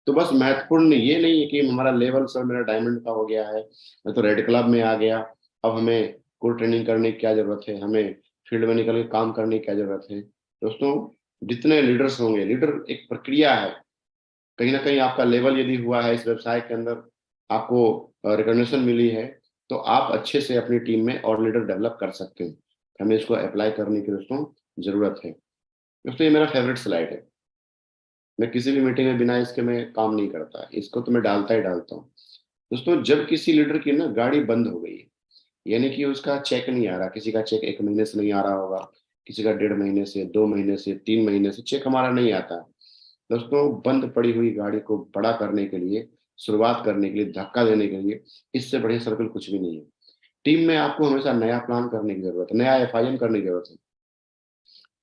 Speaker 1: तो बस महत्वपूर्ण ये नहीं है कि हमारा लेवल सर मेरा डायमंड का हो गया है, मैं तो रेड क्लब में आ गया, अब हमें कोर ट्रेनिंग करने की क्या जरूरत है, हमें फील्ड में निकल के काम करने की क्या जरूरत है। दोस्तों जितने लीडर्स होंगे, लीडर एक प्रक्रिया है। कहीं ना कहीं आपका लेवल यदि हुआ है इस व्यवसाय के अंदर, आपको रिकॉग्निशन मिली है, तो आप अच्छे से अपनी टीम में और लीडर डेवलप कर सकते हैं। हमें इसको अप्लाई करने की दोस्तों जरूरत है। दोस्तों ये मेरा फेवरेट स्लाइड है, मैं किसी भी मीटिंग में बिना इसके मैं काम नहीं करता, इसको तो मैं डालता ही डालता हूँ। दोस्तों जब किसी लीडर की ना गाड़ी बंद हो गई, यानी कि उसका चेक नहीं आ रहा, किसी का चेक 1 महीने से नहीं आ रहा होगा, किसी का 1.5 महीने से, 2 महीने से, 3 महीने से चेक हमारा नहीं आता है। दोस्तों बंद पड़ी हुई गाड़ी को बड़ा करने के लिए, शुरुआत करने के लिए, धक्का देने के लिए इससे बढ़िया सर्कल कुछ भी नहीं है। टीम में आपको हमेशा नया प्लान करने की जरूरत है, नया एफआईएम करने की जरूरत है।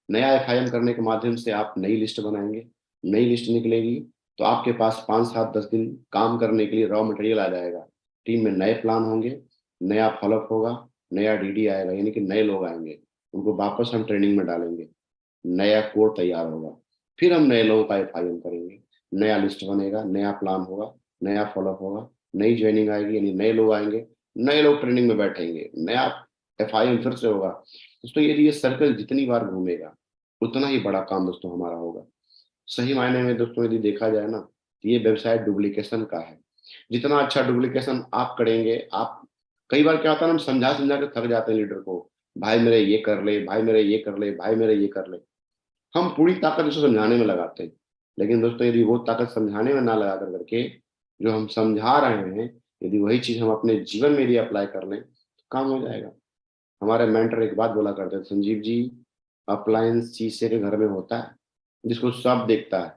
Speaker 1: नया एफआईएम करने के माध्यम से आप नई लिस्ट बनाएंगे, नई लिस्ट निकलेगी, तो आपके पास 5 7 10 दिन काम करने के लिए रॉ मटेरियल आ जाएगा। टीम में नए प्लान होंगे, नया फॉलोअप होगा, नया डीडी आएगा, यानी कि नए लोग आएंगे, उनको वापस हम ट्रेनिंग में डालेंगे, नया कोड तैयार होगा, फिर हम नए लोगों का एफआईएम करेंगे, नया लिस्ट बनेगा, नया प्लान होगा, नया फॉलोअप होगा, नई ज्वाइनिंग आएगी, यानी नए लोग आएंगे, नए लोग ट्रेनिंग में बैठेंगे, नया एफआईएम फिर से होगा। दोस्तों यदि ये सर्कल जितनी बार घूमेगा उतना ही बड़ा काम दोस्तों हमारा होगा। सही मायने में दोस्तों यदि देखा जाए ना, तो ये व्यवसाय डुप्लीकेशन का है। जितना अच्छा डुप्लीकेशन आप करेंगे, आप, कई बार क्या होता है ना, हम समझा समझा के थक जाते हैं लीडर को, भाई मेरे ये कर ले, भाई मेरे ये कर ले, भाई मेरे ये कर ले। हम पूरी ताकत उसे समझाने में लगाते हैं, लेकिन दोस्तों यदि वो ताकत समझाने में ना लगा कर करके जो हम समझा रहे हैं, यदि वही चीज हम अपने जीवन में यदि अप्लाई कर लें तो काम हो जाएगा। हमारे मेंटर एक बात बोला करते थे, संजीव जी, अप्लायंस शीशे के घर में होता है जिसको सब देखता है।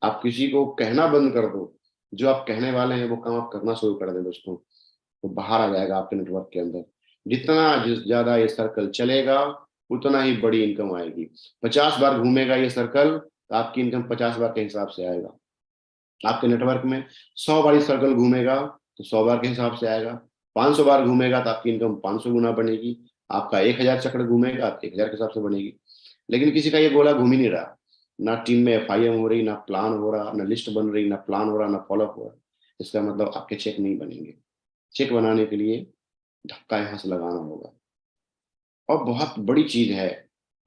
Speaker 1: आप किसी को कहना बंद कर दो, जो आप कहने वाले हैं वो काम आप करना शुरू कर दें दोस्तों, तो बाहर आ जाएगा आपके नेटवर्क के अंदर। जिस ज्यादा ये सर्कल चलेगा उतना ही बड़ी इनकम आएगी। 50 बार घूमेगा ये सर्कल तो आपकी इनकम 50 बार के हिसाब से आएगा। आपके नेटवर्क में 100 बार ये सर्कल घूमेगा तो 100 बार के हिसाब से आएगा। 500 बार घूमेगा तो आपकी इनकम 500 गुना बनेगी। आपका 1000 चक्र घूमेगा तो 1000 के हिसाब से बनेगी। लेकिन किसी का ये गोला घूम ही नहीं रहा, ना टीम में FIM हो रही, ना प्लान हो रहा, ना लिस्ट बन रही, ना प्लान हो रहा, ना फॉलोअप हो रहा। इसका मतलब आपके चेक नहीं बनेंगे। चेक बनाने के लिए धक्का यहाँ से लगाना होगा। और बहुत बड़ी चीज है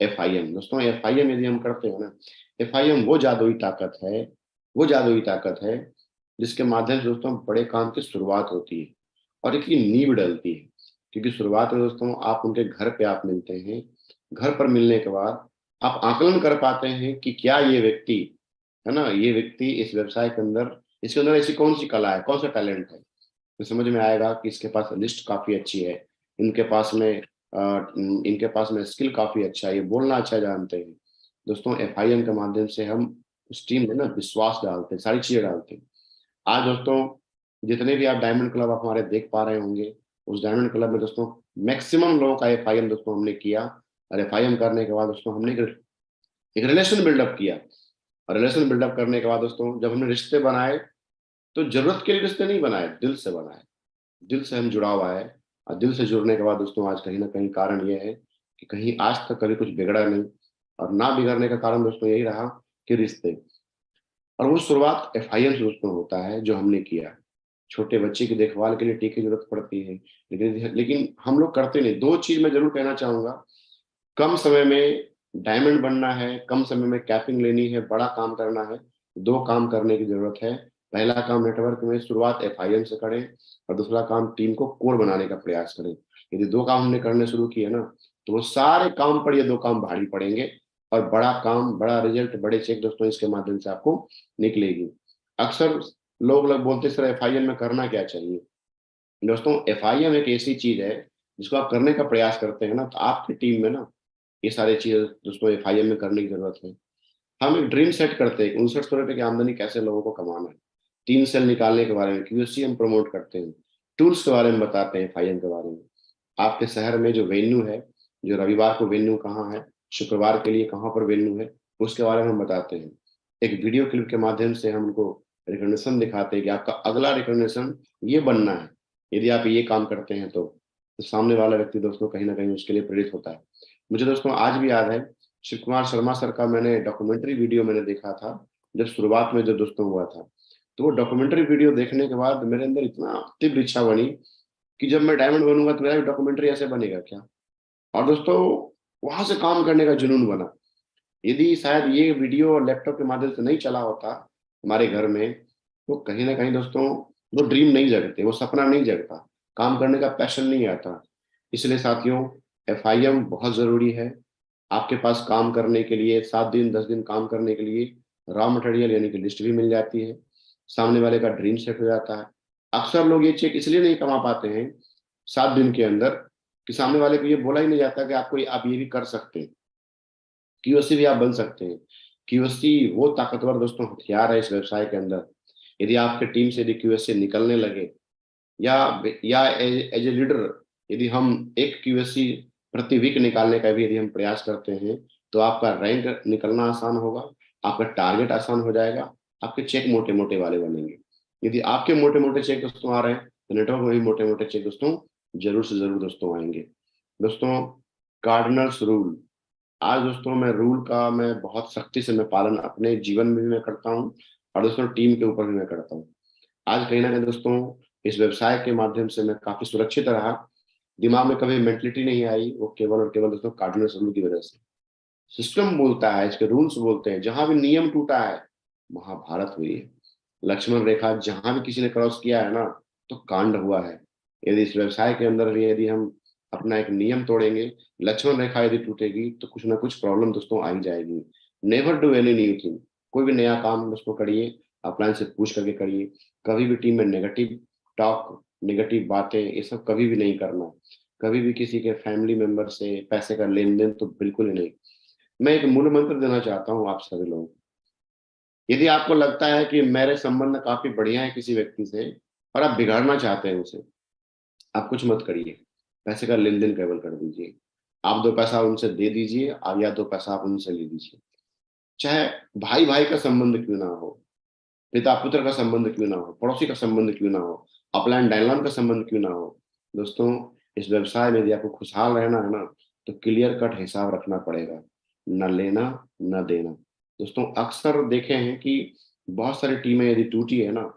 Speaker 1: FIM दोस्तों। FIM यदि हम करते हो ना, FIM वो जादुई ताकत है, वो जादुई ताकत है जिसके माध्यम से दोस्तों बड़े काम की शुरुआत होती है और एक नींव डलती है। क्योंकि शुरुआत में दोस्तों आप उनके घर पे आप मिलते हैं, घर पर मिलने के बाद आप आकलन कर पाते हैं कि क्या ये व्यक्ति है ना, ये व्यक्ति इस व्यवसाय के अंदर, इसके अंदर ऐसी कौन सी कला है, कौन सा टैलेंट है। तो समझ में आएगा कि इसके पास लिस्ट काफी अच्छी है, इनके पास में इनके पास में स्किल काफी अच्छा है, ये बोलना अच्छा जानते हैं। दोस्तों FIM के माध्यम से हम उस टीम में ना विश्वास डालते हैं, सारी चीजें डालते हैं। आज दोस्तों जितने भी आप डायमंड क्लब आप हमारे देख पा रहे होंगे, उस डायमंड क्लब में दोस्तों मैक्सिमम लोगों का FIM दोस्तों हमने किया। और FIM करने के बाद दोस्तों हमने एक रिलेशन बिल्डअप किया। और रिलेशन बिल्डअप करने के बाद दोस्तों जब हमने रिश्ते बनाए तो जरूरत के लिए रिश्ते नहीं बनाए, दिल से बनाए। दिल से हम जुड़ा हुआ है। और दिल से जुड़ने के बाद दोस्तों आज कहीं ना कहीं कारण ये है कि कहीं आज तक कभी कुछ बिगड़ा नहीं। और ना बिगड़ने का कारण दोस्तों यही रहा कि रिश्ते। और वो शुरुआत FIM से दोस्तों होता है जो हमने किया। छोटे बच्चे की देखभाल के लिए टीके की जरूरत पड़ती है, लेकिन हम लोग करते नहीं। दो चीज मैं जरूर कहना चाहूंगा, कम समय में डायमंड बनना है, कम समय में कैपिंग लेनी है, बड़ा काम करना है, दो काम करने की जरूरत है। पहला काम नेटवर्क में शुरुआत FIM से करें और दूसरा काम टीम को कोर बनाने का प्रयास करें। यदि दो काम हमने करने शुरू किए ना तो वो सारे काम पर ये दो काम भारी पड़ेंगे और बड़ा काम, बड़ा रिजल्ट, बड़े चेक दोस्तों इसके माध्यम से आपको निकलेगी। अक्सर लोग बोलते सर FIM में करना क्या चाहिए। दोस्तों FIM एक ऐसी चीज है जिसको आप करने का प्रयास करते हैं ना तो आपकी टीम में ना ये सारी चीजें दोस्तों FIM में करने की जरूरत है। हम एक ड्रीम सेट करते हैं 59 करोड़ की आमदनी कैसे लोगों को कमाना है। 3 सेल निकालने के बारे में QSC हम प्रमोट करते हैं, टूल्स के बारे में बताते हैं FIM के बारे में। आपके शहर में जो वेन्यू है, जो रविवार को वेन्यू कहाँ है, शुक्रवार के लिए कहाँ पर वेन्यू है, उसके बारे में हम बताते हैं। एक वीडियो क्लिप के माध्यम से हम उनको रिकॉग्निशन दिखाते हैं कि आपका अगला रिकॉग्निशन ये बनना है, यदि आप ये काम करते हैं तो सामने वाला व्यक्ति दोस्तों कहीं ना कहीं उसके लिए प्रेरित होता है। मुझे दोस्तों आज भी याद है शिव कुमार शर्मा सर का मैंने डॉक्यूमेंट्री वीडियो मैंने देखा था जब शुरुआत में जब दोस्तों हुआ था। तो वो डॉक्यूमेंट्री वीडियो देखने के बाद मेरे अंदर इतना तीव्र इच्छा बनी कि जब मैं डायमंड बनूंगा तो मेरा भी डॉक्यूमेंट्री ऐसे बनेगा क्या। और दोस्तों वहां से काम करने का जुनून बना। यदि शायद ये वीडियो लैपटॉप के माध्यम से नहीं चला होता हमारे घर में तो कहीं ना कहीं दोस्तों वो ड्रीम नहीं जगते, वो सपना नहीं जगता, काम करने का पैशन नहीं आता। इसलिए साथियों FIM बहुत जरूरी है। आपके पास काम करने के लिए 7 दिन 10 दिन काम करने के लिए रॉ मटेरियल यानी कि लिस्ट भी मिल जाती है, सामने वाले का ड्रीम सेट हो जाता है। अक्सर लोग ये चेक इसलिए नहीं कमा पाते हैं 7 दिन के अंदर कि सामने वाले को ये बोला ही नहीं जाता कि आप ये भी कर सकते हैं, QSC भी आप बन सकते हैं। QSC वो ताकतवर दोस्तों हथियार है इस व्यवसाय के अंदर। यदि आपके टीम से यदि QSC निकलने लगे या एज ए लीडर यदि हम एक QSC प्रति वीक निकालने का भी यदि हम प्रयास करते हैं तो आपका रैंक निकलना आसान होगा, आपका टारगेट आसान हो जाएगा, आपके चेक मोटे मोटे वाले बनेंगे। यदि आपके मोटे मोटे चेक दोस्तों आ रहे हैं तो नेटवर्क में भी मोटे मोटे चेक दोस्तों जरूर से जरूर दोस्तों आएंगे। दोस्तों कार्डिनल्स रूल, आज दोस्तों मैं रूल का मैं बहुत सख्ती से मैं पालन अपने जीवन में भी मैं करता हूँ और दोस्तों टीम के ऊपर भी मैं करता हूँ। आज कहीं ना कहीं दोस्तों इस व्यवसाय के माध्यम से मैं काफी सुरक्षित रहा, दिमाग में कभी मेंटलिटी नहीं आई, वो केवल और केवल दोस्तों कार्डिनल्स रूल की वजह से। सिस्टम बोलता है, इसके रूल्स बोलते हैं, जहां भी नियम टूटा है महाभारत हुई है। लक्ष्मण रेखा जहां भी किसी ने क्रॉस किया है ना तो कांड हुआ है। यदि इस व्यवसाय के अंदर भी यदि हम अपना एक नियम तोड़ेंगे, लक्ष्मण रेखा यदि टूटेगी तो कुछ ना कुछ प्रॉब्लम दोस्तों आ ही जाएगी। Never do any new thing, कोई भी नया काम दोस्तों करिए अपलाइन से पूछ करके करिए। कभी भी टीम में नेगेटिव टॉक, नेगेटिव बातें ये सब कभी भी नहीं करना। कभी भी किसी के फैमिली मेंबर से पैसे का लेन देन तो बिल्कुल ही नहीं। मैं एक मूल मंत्र देना चाहता हूँ आप सभी लोगों को। यदि आपको लगता है कि मेरे संबंध काफी बढ़िया है किसी व्यक्ति से और आप बिगाड़ना चाहते हैं उसे, आप कुछ मत करिए, पैसे का लेन देन केवल कर दीजिए। आप 2 पैसा उनसे दे दीजिए, आप या 2 पैसा आप उनसे ले लीजिए। चाहे भाई भाई का संबंध क्यों ना हो, पिता पुत्र का संबंध क्यों ना हो, पड़ोसी का संबंध क्यों ना हो, अपलाइन डायलान का संबंध क्यों ना हो। दोस्तों, इस व्यवसाय में यदि आपको खुशहाल रहना है ना, तो क्लियर कट हिसाब रखना पड़ेगा, न लेना न देना। दोस्तों, अक्सर देखे हैं कि बहुत सारी टीमें यदि टूटी है ना,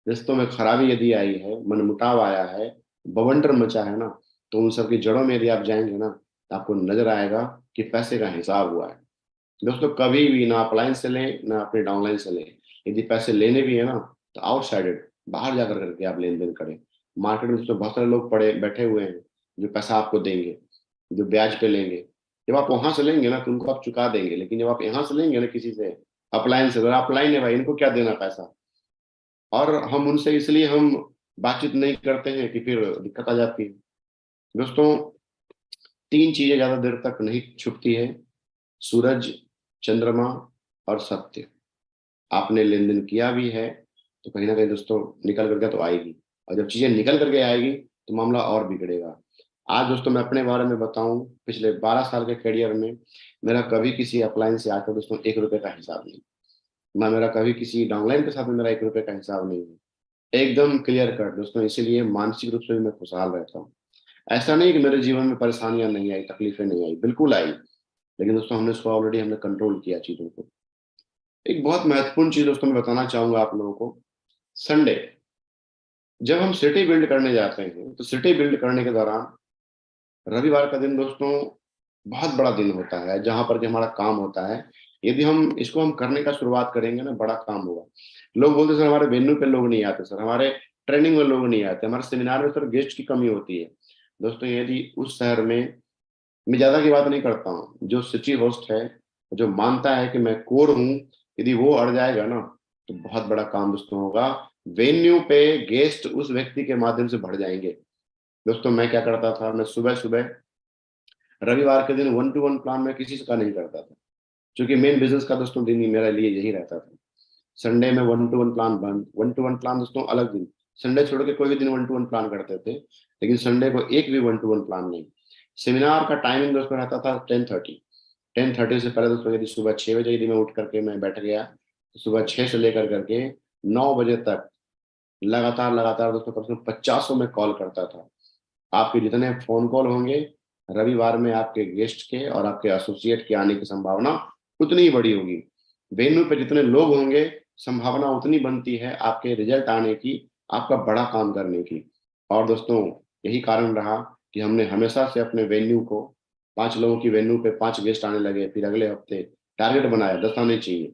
Speaker 1: रिश्तों में खराबी यदि आई है, मनमुटाव आया है, बवंडर मचा है ना, तो उन सब की जड़ों में यदि आप जाएंगे ना, तो आपको नजर आएगा कि पैसे का हिसाब हुआ है। दोस्तों, कभी भी ना अपलाइन से लें ना अपने डाउनलाइन से लें। यदि पैसे लेने भी है ना, तो आउटसाइडेड, बाहर जाकर करके आप लेन देन करें। मार्केट में दोस्तों बहुत सारे लोग पड़े बैठे हुए हैं जो पैसा आपको देंगे, जो ब्याज पे लेंगे। जब आप वहां से लेंगे ना तो उनको आप चुका देंगे, लेकिन जब आप यहाँ से लेंगे ना किसी से, अपलाइन से, अगर अपलाइन है भाई, इनको क्या देना पैसा। और हम उनसे इसलिए हम बातचीत नहीं करते हैं कि फिर दिक्कत आ जाती है। दोस्तों, 3 चीजें ज्यादा देर तक नहीं छुपती है: सूरज, चंद्रमा और सत्य। आपने लेन देन किया भी है तो कहीं ना कहीं दोस्तों निकल करके तो आएगी, और जब चीजें निकल करके आएगी तो मामला और बिगड़ेगा। आज दोस्तों मैं अपने बारे में बताऊं, पिछले 12 साल के करियर में मेरा कभी किसी अपलाइन से आकर दोस्तों 1 रुपए का हिसाब नहीं, ना मेरा कभी किसी डाउनलाइन के साथ में मेरा 1 रुपए का हिसाब नहीं है। एकदम क्लियर कट दोस्तों, इसीलिए मानसिक रूप से भी मैं खुशहाल रहता हूँ। ऐसा नहीं कि मेरे जीवन में परेशानियां नहीं आई, तकलीफें नहीं आई, बिल्कुल आई, लेकिन दोस्तों हमने इसको ऑलरेडी हमने कंट्रोल किया चीजों को। एक बहुत महत्वपूर्ण चीज दोस्तों मैं बताना चाहूंगा आप लोगों को। संडे, जब हम सिटी बिल्ड करने जाते हैं तो सिटी बिल्ड करने के दौरान रविवार का दिन दोस्तों बहुत बड़ा दिन होता है, जहां पर कि हमारा काम होता है। यदि हम इसको हम करने का शुरुआत करेंगे ना, बड़ा काम होगा। लोग बोलते सर हमारे वेन्यू पे लोग नहीं आते, सर हमारे ट्रेनिंग में लोग नहीं आते, हमारे सेमिनार में सर गेस्ट की कमी होती है। दोस्तों, यदि उस शहर में, मैं ज्यादा की बात नहीं करता हूँ, जो सिटी होस्ट है, जो मानता है कि मैं कोर हूँ, यदि वो अड़ जाएगा ना, तो बहुत बड़ा काम दोस्तों होगा। वेन्यू पे गेस्ट उस व्यक्ति के माध्यम से बढ़ जाएंगे। दोस्तों, मैं क्या करता था, मैं सुबह सुबह रविवार के दिन 1-to-1 प्लान में किसी का नहीं करता था, क्योंकि मेन बिजनेस का दोस्तों दिन ही मेरे लिए यही रहता था। संडे में 1-to-1 प्लान बंद, 1-to-1 प्लान दोस्तों अलग दिन। संडे छोड़ के कोई भी दिन 1-to-1 प्लान करते थे, लेकिन संडे को एक भी 1-to-1 प्लान नहीं। सेमिनार का टाइमिंग दोस्तों रहता था 10:30। 10:30 से पहले दोस्तों यदि सुबह 6 बजे यदि मैं उठ करके मैं बैठ गया, तो सुबह 6 से लेकर करके 9 बजे तक लगातार लगातार दोस्तों कम से कम 50 में कॉल करता था। आपके जितने फोन कॉल होंगे रविवार में, आपके गेस्ट के और आपके एसोसिएट के आने की संभावना उतनी ही बड़ी होगी। वेन्यू पे जितने लोग होंगे, संभावना उतनी बनती है आपके रिजल्ट आने की, आपका बड़ा काम करने की। और दोस्तों, यही कारण रहा कि हमने हमेशा से अपने वेन्यू को, 5 लोगों की वेन्यू पे 5 गेस्ट आने लगे, फिर अगले हफ्ते टारगेट बनाया 10 आने चाहिए,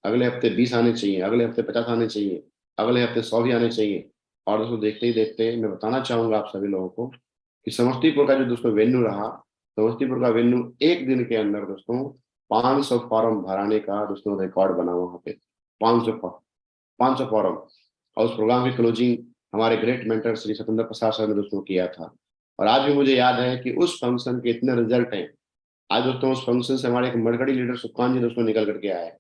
Speaker 1: अगले हफ्ते 20 आने चाहिए, अगले हफ्ते 50 आने चाहिए, अगले हफ्ते 100 भी आने चाहिए। और दोस्तों, देखते ही देखते मैं बताना चाहूंगा आप सभी लोगों को कि समस्तीपुर का जो दोस्तों वेन्यू रहा, समस्तीपुर का वेन्यू एक दिन के अंदर दोस्तों 500 फॉर्म भराने का दोस्तों रिकॉर्ड बना वहां पे। 500 फॉर्म। और उस प्रोग्राम की क्लोजिंग हमारे ग्रेट मेंटर श्री सतेंद्र प्रसाद सर ने दोस्तों किया था। और आज भी मुझे याद है कि उस फंक्शन के इतने रिजल्ट हैं। आज दोस्तों उस फंक्शन से हमारे एक मरकड़ी लीडर सुखान जी दोस्तों निकल करके आए।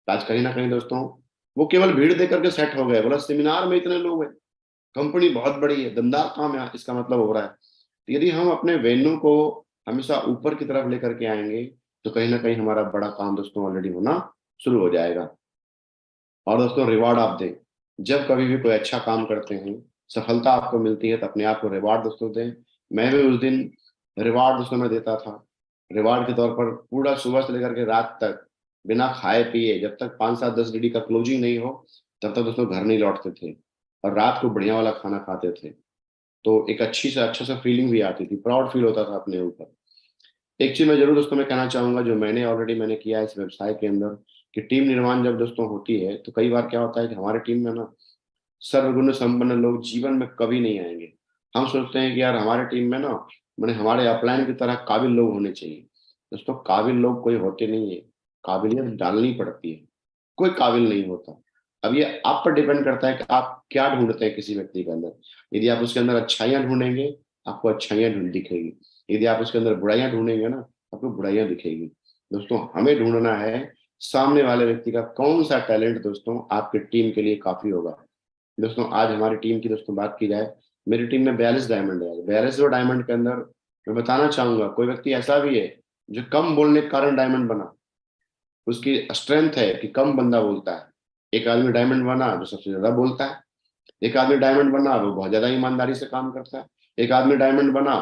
Speaker 1: आज कहीं ना कहीं दोस्तों वो केवल भीड़ देकर करके सेट हो गए, बोला सेमिनार में इतने लोग हैं, कंपनी बहुत बड़ी है, दमदार काम है, इसका मतलब हो रहा है। तो यदि हम अपने वेन्यू को हमेशा ऊपर की तरफ लेकर के आएंगे, तो कहीं ना कहीं हमारा बड़ा काम दोस्तों ऑलरेडी होना शुरू हो जाएगा। और दोस्तों, रिवॉर्ड आप दें। जब कभी भी कोई अच्छा काम करते हैं, सफलता आपको मिलती है, तो अपने आप को रिवॉर्ड दोस्तों दें। मैं भी उस दिन रिवॉर्ड दोस्तों मैं देता था। रिवॉर्ड के तौर पर पूरा सुबह से लेकर के रात तक बिना खाए पिए, जब तक 5-7-10 DD का क्लोजिंग नहीं हो, तब तक दोस्तों घर नहीं लौटते थे, और रात को बढ़िया वाला खाना खाते थे। तो एक अच्छी से अच्छा सा फीलिंग भी आती थी, प्राउड फील होता था अपने ऊपर। एक चीज मैं जरूर दोस्तों मैं कहना चाहूंगा, जो मैंने ऑलरेडी मैंने किया है इस व्यवसाय के अंदर, कि टीम निर्माण जब दोस्तों होती है, तो कई बार क्या होता है कि हमारे टीम में ना सर्वगुण संपन्न लोग जीवन में कभी नहीं आएंगे। हम सोचते हैं कि यार हमारे टीम में ना, मैंने हमारे अपलाइन की तरह काबिल लोग होने चाहिए। दोस्तों, काबिल लोग कोई होते नहीं है, काबिलियत डालनी पड़ती है। कोई काबिल नहीं होता। अब ये आप पर डिपेंड करता है कि आप क्या ढूंढते हैं किसी व्यक्ति के अंदर। यदि आप उसके अंदर अच्छाइयां ढूंढेंगे, आपको अच्छाइयां दिखेगी। यदि आप उसके अंदर बुराइयां ढूंढेंगे ना, आपको बुराइयां दिखेगी। दोस्तों हमें ढूंढना है सामने वाले व्यक्ति का कौन सा टैलेंट दोस्तों आपके टीम के लिए काफी होगा। दोस्तों आज हमारी टीम की दोस्तों बात की जाए, मेरी टीम में 42 डायमंड है। 42 डायमंड के अंदर मैं बताना चाहूंगा, कोई व्यक्ति ऐसा भी है जो कम बोलने के कारण डायमंड बना। उसकी स्ट्रेंथ है कि कम बंदा बोलता है। एक आदमी डायमंड बना जो सबसे ज्यादा बोलता है। एक आदमी डायमंड बना वो बहुत ज्यादा ईमानदारी से काम करता है। एक आदमी डायमंड बना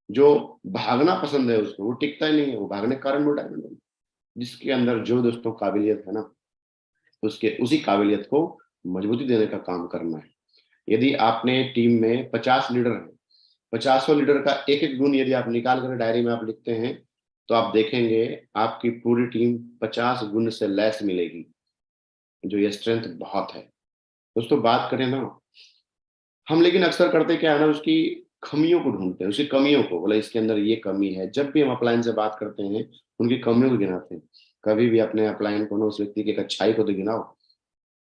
Speaker 1: जो भागना पसंद है उसको, वो टिकता ही नहीं है, वो भागने के कारण वो डायमंड बना। जिसके अंदर जो दोस्तों काबिलियत है ना, उसके उसी काबिलियत को मजबूती देने का काम करना है। यदि आपने टीम में 50 लीडर है, 50 लीडर का एक एक गुण यदि आप निकाल कर डायरी में आप लिखते हैं, तो आप देखेंगे आपकी पूरी टीम 50 गुण से लैस मिलेगी, जो ये स्ट्रेंथ बहुत है। दोस्तों बात करें ना, हम लेकिन अक्सर करते क्या है ना, उसकी खमियों को ढूंढते हैं, उसकी कमियों को, बोला इसके अंदर ये कमी है। जब भी हम अपलाइन से बात करते हैं उनकी कमियों को गिनाते हैं। कभी भी अपने अपलाइन को ना उस व्यक्ति की एक अच्छाई को तो गिनाओ,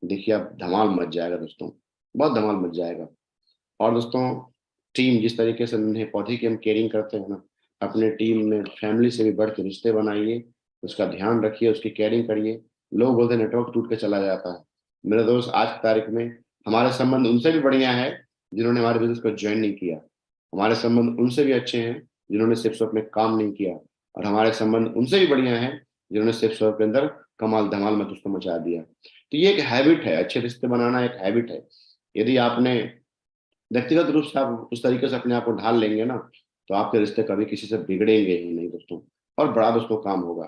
Speaker 1: देखिए आप धमाल मच जाएगा दोस्तों, बहुत धमाल मच जाएगा। और दोस्तों टीम जिस तरीके से उन्हें पौधे की हम केयरिंग करते हैं ना, अपने टीम में फैमिली से भी बढ़ के रिश्ते बनाइए, उसका ध्यान रखिए, उसकी केयरिंग करिए। लोग बोलते हैं नेटवर्क टूट के चला जाता है। मेरे दोस्त आज की तारीख में हमारे संबंध उनसे भी बढ़िया है जिन्होंने हमारे बिजनेस को ज्वाइन नहीं किया। हमारे संबंध उनसे भी अच्छे हैं जिन्होंने सिर्फ शॉप में काम नहीं किया। और हमारे संबंध उनसे भी बढ़िया है जिन्होंने सिर्फ शॉप के अंदर कमाल धमाल मत उसको मचा दिया। तो ये एक हैबिट है, अच्छे रिश्ते बनाना एक हैबिट है। यदि आपने व्यक्तिगत रूप से आप उस तरीके से अपने आप को ढाल लेंगे ना, तो आपके रिश्ते कभी किसी से बिगड़ेंगे ही नहीं दोस्तों। और बड़ा दोस्तों काम होगा,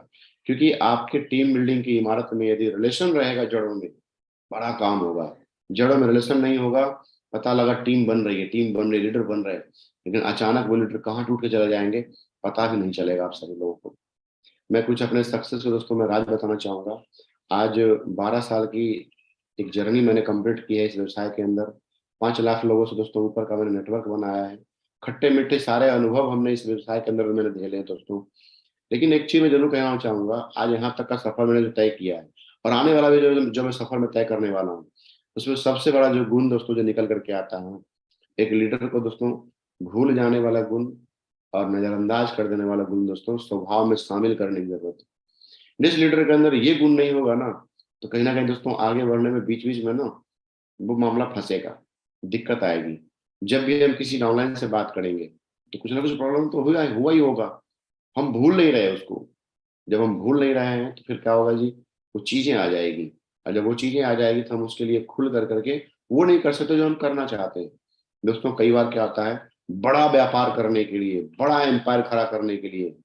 Speaker 1: क्योंकि आपके टीम बिल्डिंग की इमारत में यदि रिलेशन रहेगा जड़ों में, बड़ा काम होगा। जड़ों में रिलेशन नहीं होगा, पता लगा टीम बन रही है, टीम बन रही है, लीडर बन रहे हैं, लेकिन अचानक वो लीडर कहाँ टूट के चले जाएंगे पता भी नहीं चलेगा आप सभी लोगों को। मैं कुछ अपने सक्सेस के दोस्तों में राज बताना चाहूंगा। आज 12 साल की एक जर्नी मैंने कंप्लीट की है इस व्यवसाय के अंदर। 5 लाख लोगों से दोस्तों ऊपर का मैंने नेटवर्क बनाया है। खट्टे मीठे सारे अनुभव हमने इस व्यवसाय के अंदर मैंने झेले हैं दोस्तों। लेकिन एक चीज मैं जरूर कहना चाहूंगा, आज यहाँ तक का सफर मैंने जो तय किया है और आने वाला भी जो मैं सफर में तय करने वाला हूँ, उसमें सबसे बड़ा जो गुण दोस्तों जो निकल करके आता है, एक लीडर को दोस्तों भूल जाने वाला गुण और नजरअंदाज कर देने वाला गुण दोस्तों स्वभाव में शामिल करने की जरूरत है। जिस लीडर के अंदर ये गुण नहीं होगा ना, तो कहीं ना कहीं दोस्तों आगे बढ़ने में बीच बीच में ना वो मामला फंसेगा, दिक्कत आएगी। जब भी हम किसी ऑनलाइन से बात करेंगे तो कुछ ना कुछ प्रॉब्लम तो हुआ ही होगा। हम भूल नहीं रहे उसको। जब हम भूल नहीं रहे हैं तो फिर क्या होगा जी, वो चीजें आ जाएगी। और जब वो चीजें आ जाएगी तो हम उसके लिए खुल कर करके वो नहीं कर सकते जो हम करना चाहते हैं। दोस्तों कई बार क्या होता है, बड़ा व्यापार करने के लिए, बड़ा एम्पायर खड़ा करने के लिए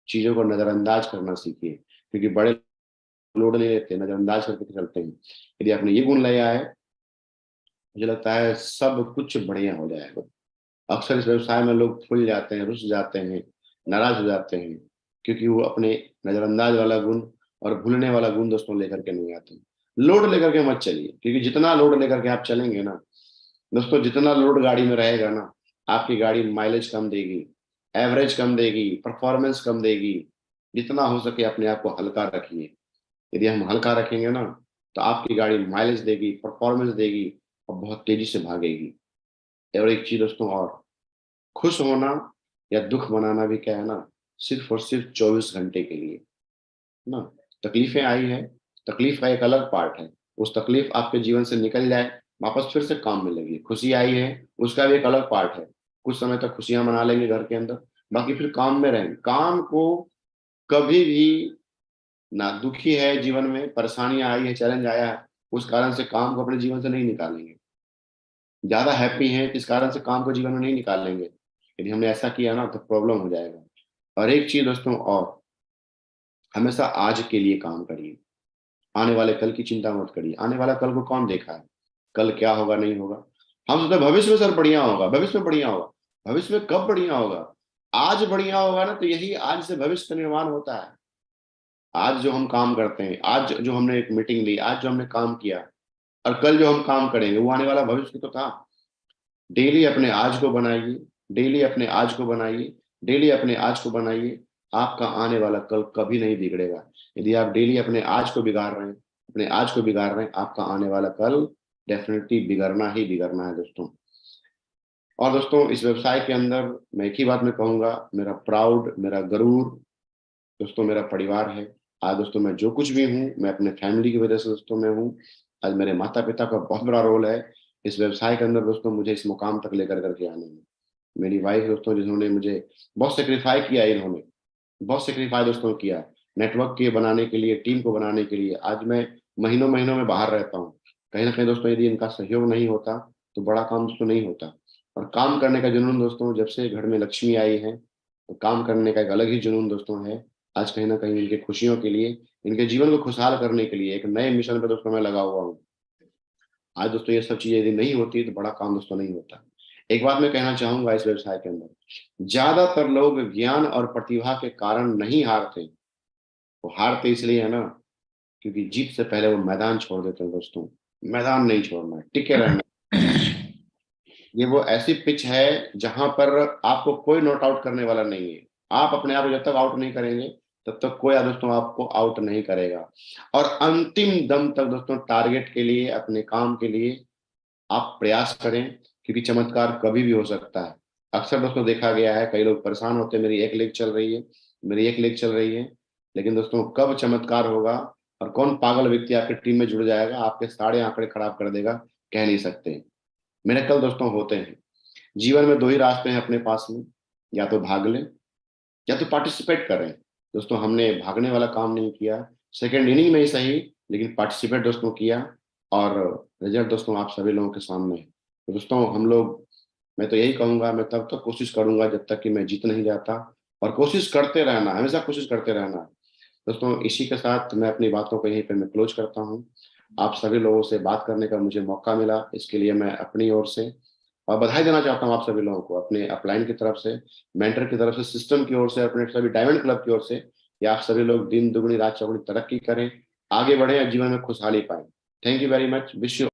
Speaker 1: चीजों को नजरअंदाज करना सीखिए, क्योंकि बड़े लोड नहीं लेते, नजरअंदाज करके चलते हैं। यदि आपने ये गुण लिया है, मुझे लगता है सब कुछ बढ़िया हो जाएगा। अक्सर इस व्यवसाय में लोग फूल जाते हैं, रुस जाते हैं, नाराज हो जाते हैं, क्योंकि वो अपने नजरअंदाज वाला गुण और भूलने वाला गुण दोस्तों लेकर के नहीं आते। लोड लेकर के मत चलिए, क्योंकि जितना लोड लेकर के आप चलेंगे ना दोस्तों, जितना लोड गाड़ी में रहेगा ना, आपकी गाड़ी माइलेज कम देगी, एवरेज कम देगी, परफॉर्मेंस कम देगी। जितना हो सके अपने आप को हल्का रखिए। यदि हम हल्का रखेंगे ना, तो आपकी गाड़ी माइलेज देगी, परफॉर्मेंस देगी और बहुत तेजी से भागेगी। और एक चीज दोस्तों और, खुश होना या दुख मनाना भी क्या है ना, सिर्फ और सिर्फ 24 घंटे के लिए ना। तकलीफें आई है, तकलीफ का एक अलग पार्ट है, उस तकलीफ आपके जीवन से निकल जाए, वापस फिर से काम में लगी। खुशी आई है, उसका भी एक अलग पार्ट है, कुछ समय तक खुशियां मना लेंगे घर के अंदर, बाकी फिर काम में रहेंगे। काम को कभी भी ना, दुखी है जीवन में, परेशानियां आई है, चैलेंज आया है, उस कारण से काम को अपने जीवन से नहीं निकालेंगे। ज्यादा हैप्पी हैं इस कारण से काम को जीवन में नहीं निकालेंगे। यदि हमने ऐसा किया ना तो प्रॉब्लम हो जाएगा। और एक चीज दोस्तों और, हमेशा आज के लिए काम करिए, आने वाले कल की चिंता मत करिए। आने वाला कल को कौन देखा है, कल क्या होगा नहीं होगा। हम सोचते हैं भविष्य में सर बढ़िया होगा, भविष्य में बढ़िया होगा। भविष्य में कब बढ़िया होगा, आज बढ़िया होगा ना। तो यही आज से भविष्य का निर्माण होता है। आज जो हम काम करते हैं, आज जो हमने एक मीटिंग ली, आज जो हमने काम किया, और कल जो हम काम करेंगे वो आने वाला भविष्य तो था। डेली अपने आज को बनाइए, डेली अपने आज को बनाइए, डेली अपने आज को बनाइए। आपका आने वाला कल कभी नहीं बिगड़ेगा। यदि आप डेली अपने आज को बिगाड़ रहे हैं, अपने आज को बिगाड़ रहे हैं, आपका आने वाला कल डेफिनेटली बिगड़ना ही बिगड़ना है दोस्तों। और दोस्तों इस व्यवसाय के अंदर मैं एक ही बात में कहूंगा, मेरा प्राउड, मेरा गरूर दोस्तों मेरा परिवार है। आज दोस्तों मैं जो कुछ भी हूँ मैं अपने फैमिली की वजह से दोस्तों मैं हूँ। आज मेरे माता पिता का बहुत बड़ा रोल है इस व्यवसाय के अंदर दोस्तों, मुझे इस मुकाम तक लेकर करके आने में। मेरी वाइफ दोस्तों जिन्होंने मुझे बहुत सेक्रीफाई किया, इन्होंने बहुत सेक्रीफाई दोस्तों किया नेटवर्क के बनाने के लिए, टीम को बनाने के लिए। आज मैं महीनों महीनों में बाहर रहता हूँ। कहीं ना कहीं दोस्तों यदि इनका सहयोग नहीं होता तो बड़ा काम दोस्तों नहीं होता। और काम करने का जुनून दोस्तों, जब से घर में लक्ष्मी आई है तो काम करने का एक अलग ही जुनून दोस्तों है। आज कहीं ना कहीं इनके खुशियों के लिए, इनके जीवन को खुशहाल करने के लिए एक नए मिशन पे दोस्तों मैं लगा हुआ हूँ। आज दोस्तों ये सब चीजें यदि नहीं होती तो बड़ा काम दोस्तों नहीं होता। एक बात मैं कहना चाहूंगा इस व्यवसाय के अंदर, ज्यादातर लोग ज्ञान और प्रतिभा के कारण नहीं हारते। वो हारते इसलिए है ना, क्योंकि जीत से पहले वो मैदान छोड़ देते हैं दोस्तों। मैदान नहीं छोड़ना है, टिके रहना है। ये वो ऐसी पिच है जहां पर आपको कोई नॉट आउट करने वाला नहीं है। आप अपने आप को जब तक आउट नहीं करेंगे तब तक कोई दोस्तों आपको आउट नहीं करेगा। और अंतिम दम तक दोस्तों टारगेट के लिए, अपने काम के लिए आप प्रयास करें, क्योंकि चमत्कार कभी भी हो सकता है। अक्सर दोस्तों देखा गया है कई लोग परेशान होते हैं, मेरी एक लेग चल रही है, मेरी एक लेग चल रही है, लेकिन दोस्तों कब चमत्कार होगा और कौन पागल व्यक्ति आपकी टीम में जुड़ जाएगा, आपके सारे आंकड़े खराब कर देगा, कह नहीं सकते। मिरेकल दोस्तों होते हैं। जीवन में दो ही रास्ते हैं अपने पास में, या तो भाग लें या तो पार्टिसिपेट करें। दोस्तों हमने भागने वाला काम नहीं किया, सेकेंड इनिंग में ही सही, लेकिन पार्टिसिपेट दोस्तों किया। और रिजल्ट दोस्तों आप सभी लोगों के सामने है। तो दोस्तों हम लोग, मैं तो यही कहूंगा, मैं तब तक कोशिश करूंगा जब तक कि मैं जीत नहीं जाता। और कोशिश करते रहना, हमेशा कोशिश करते रहना। दोस्तों इसी के साथ मैं अपनी बातों को यहीं पे मैं क्लोज करता हूँ। आप सभी लोगों से बात करने का मुझे मौका मिला, इसके लिए मैं अपनी ओर से और बधाई देना चाहता हूँ आप सभी लोगों को, अपने अपलाइन की तरफ से, मेंटर की तरफ से, सिस्टम की ओर से, अपने सभी डायमंड क्लब की ओर से, कि आप सभी लोग दिन दुगनी रात चौगुनी तरक्की करें, आगे बढ़े और जीवन में खुशहाली पाएं। Thank you very much. Wish you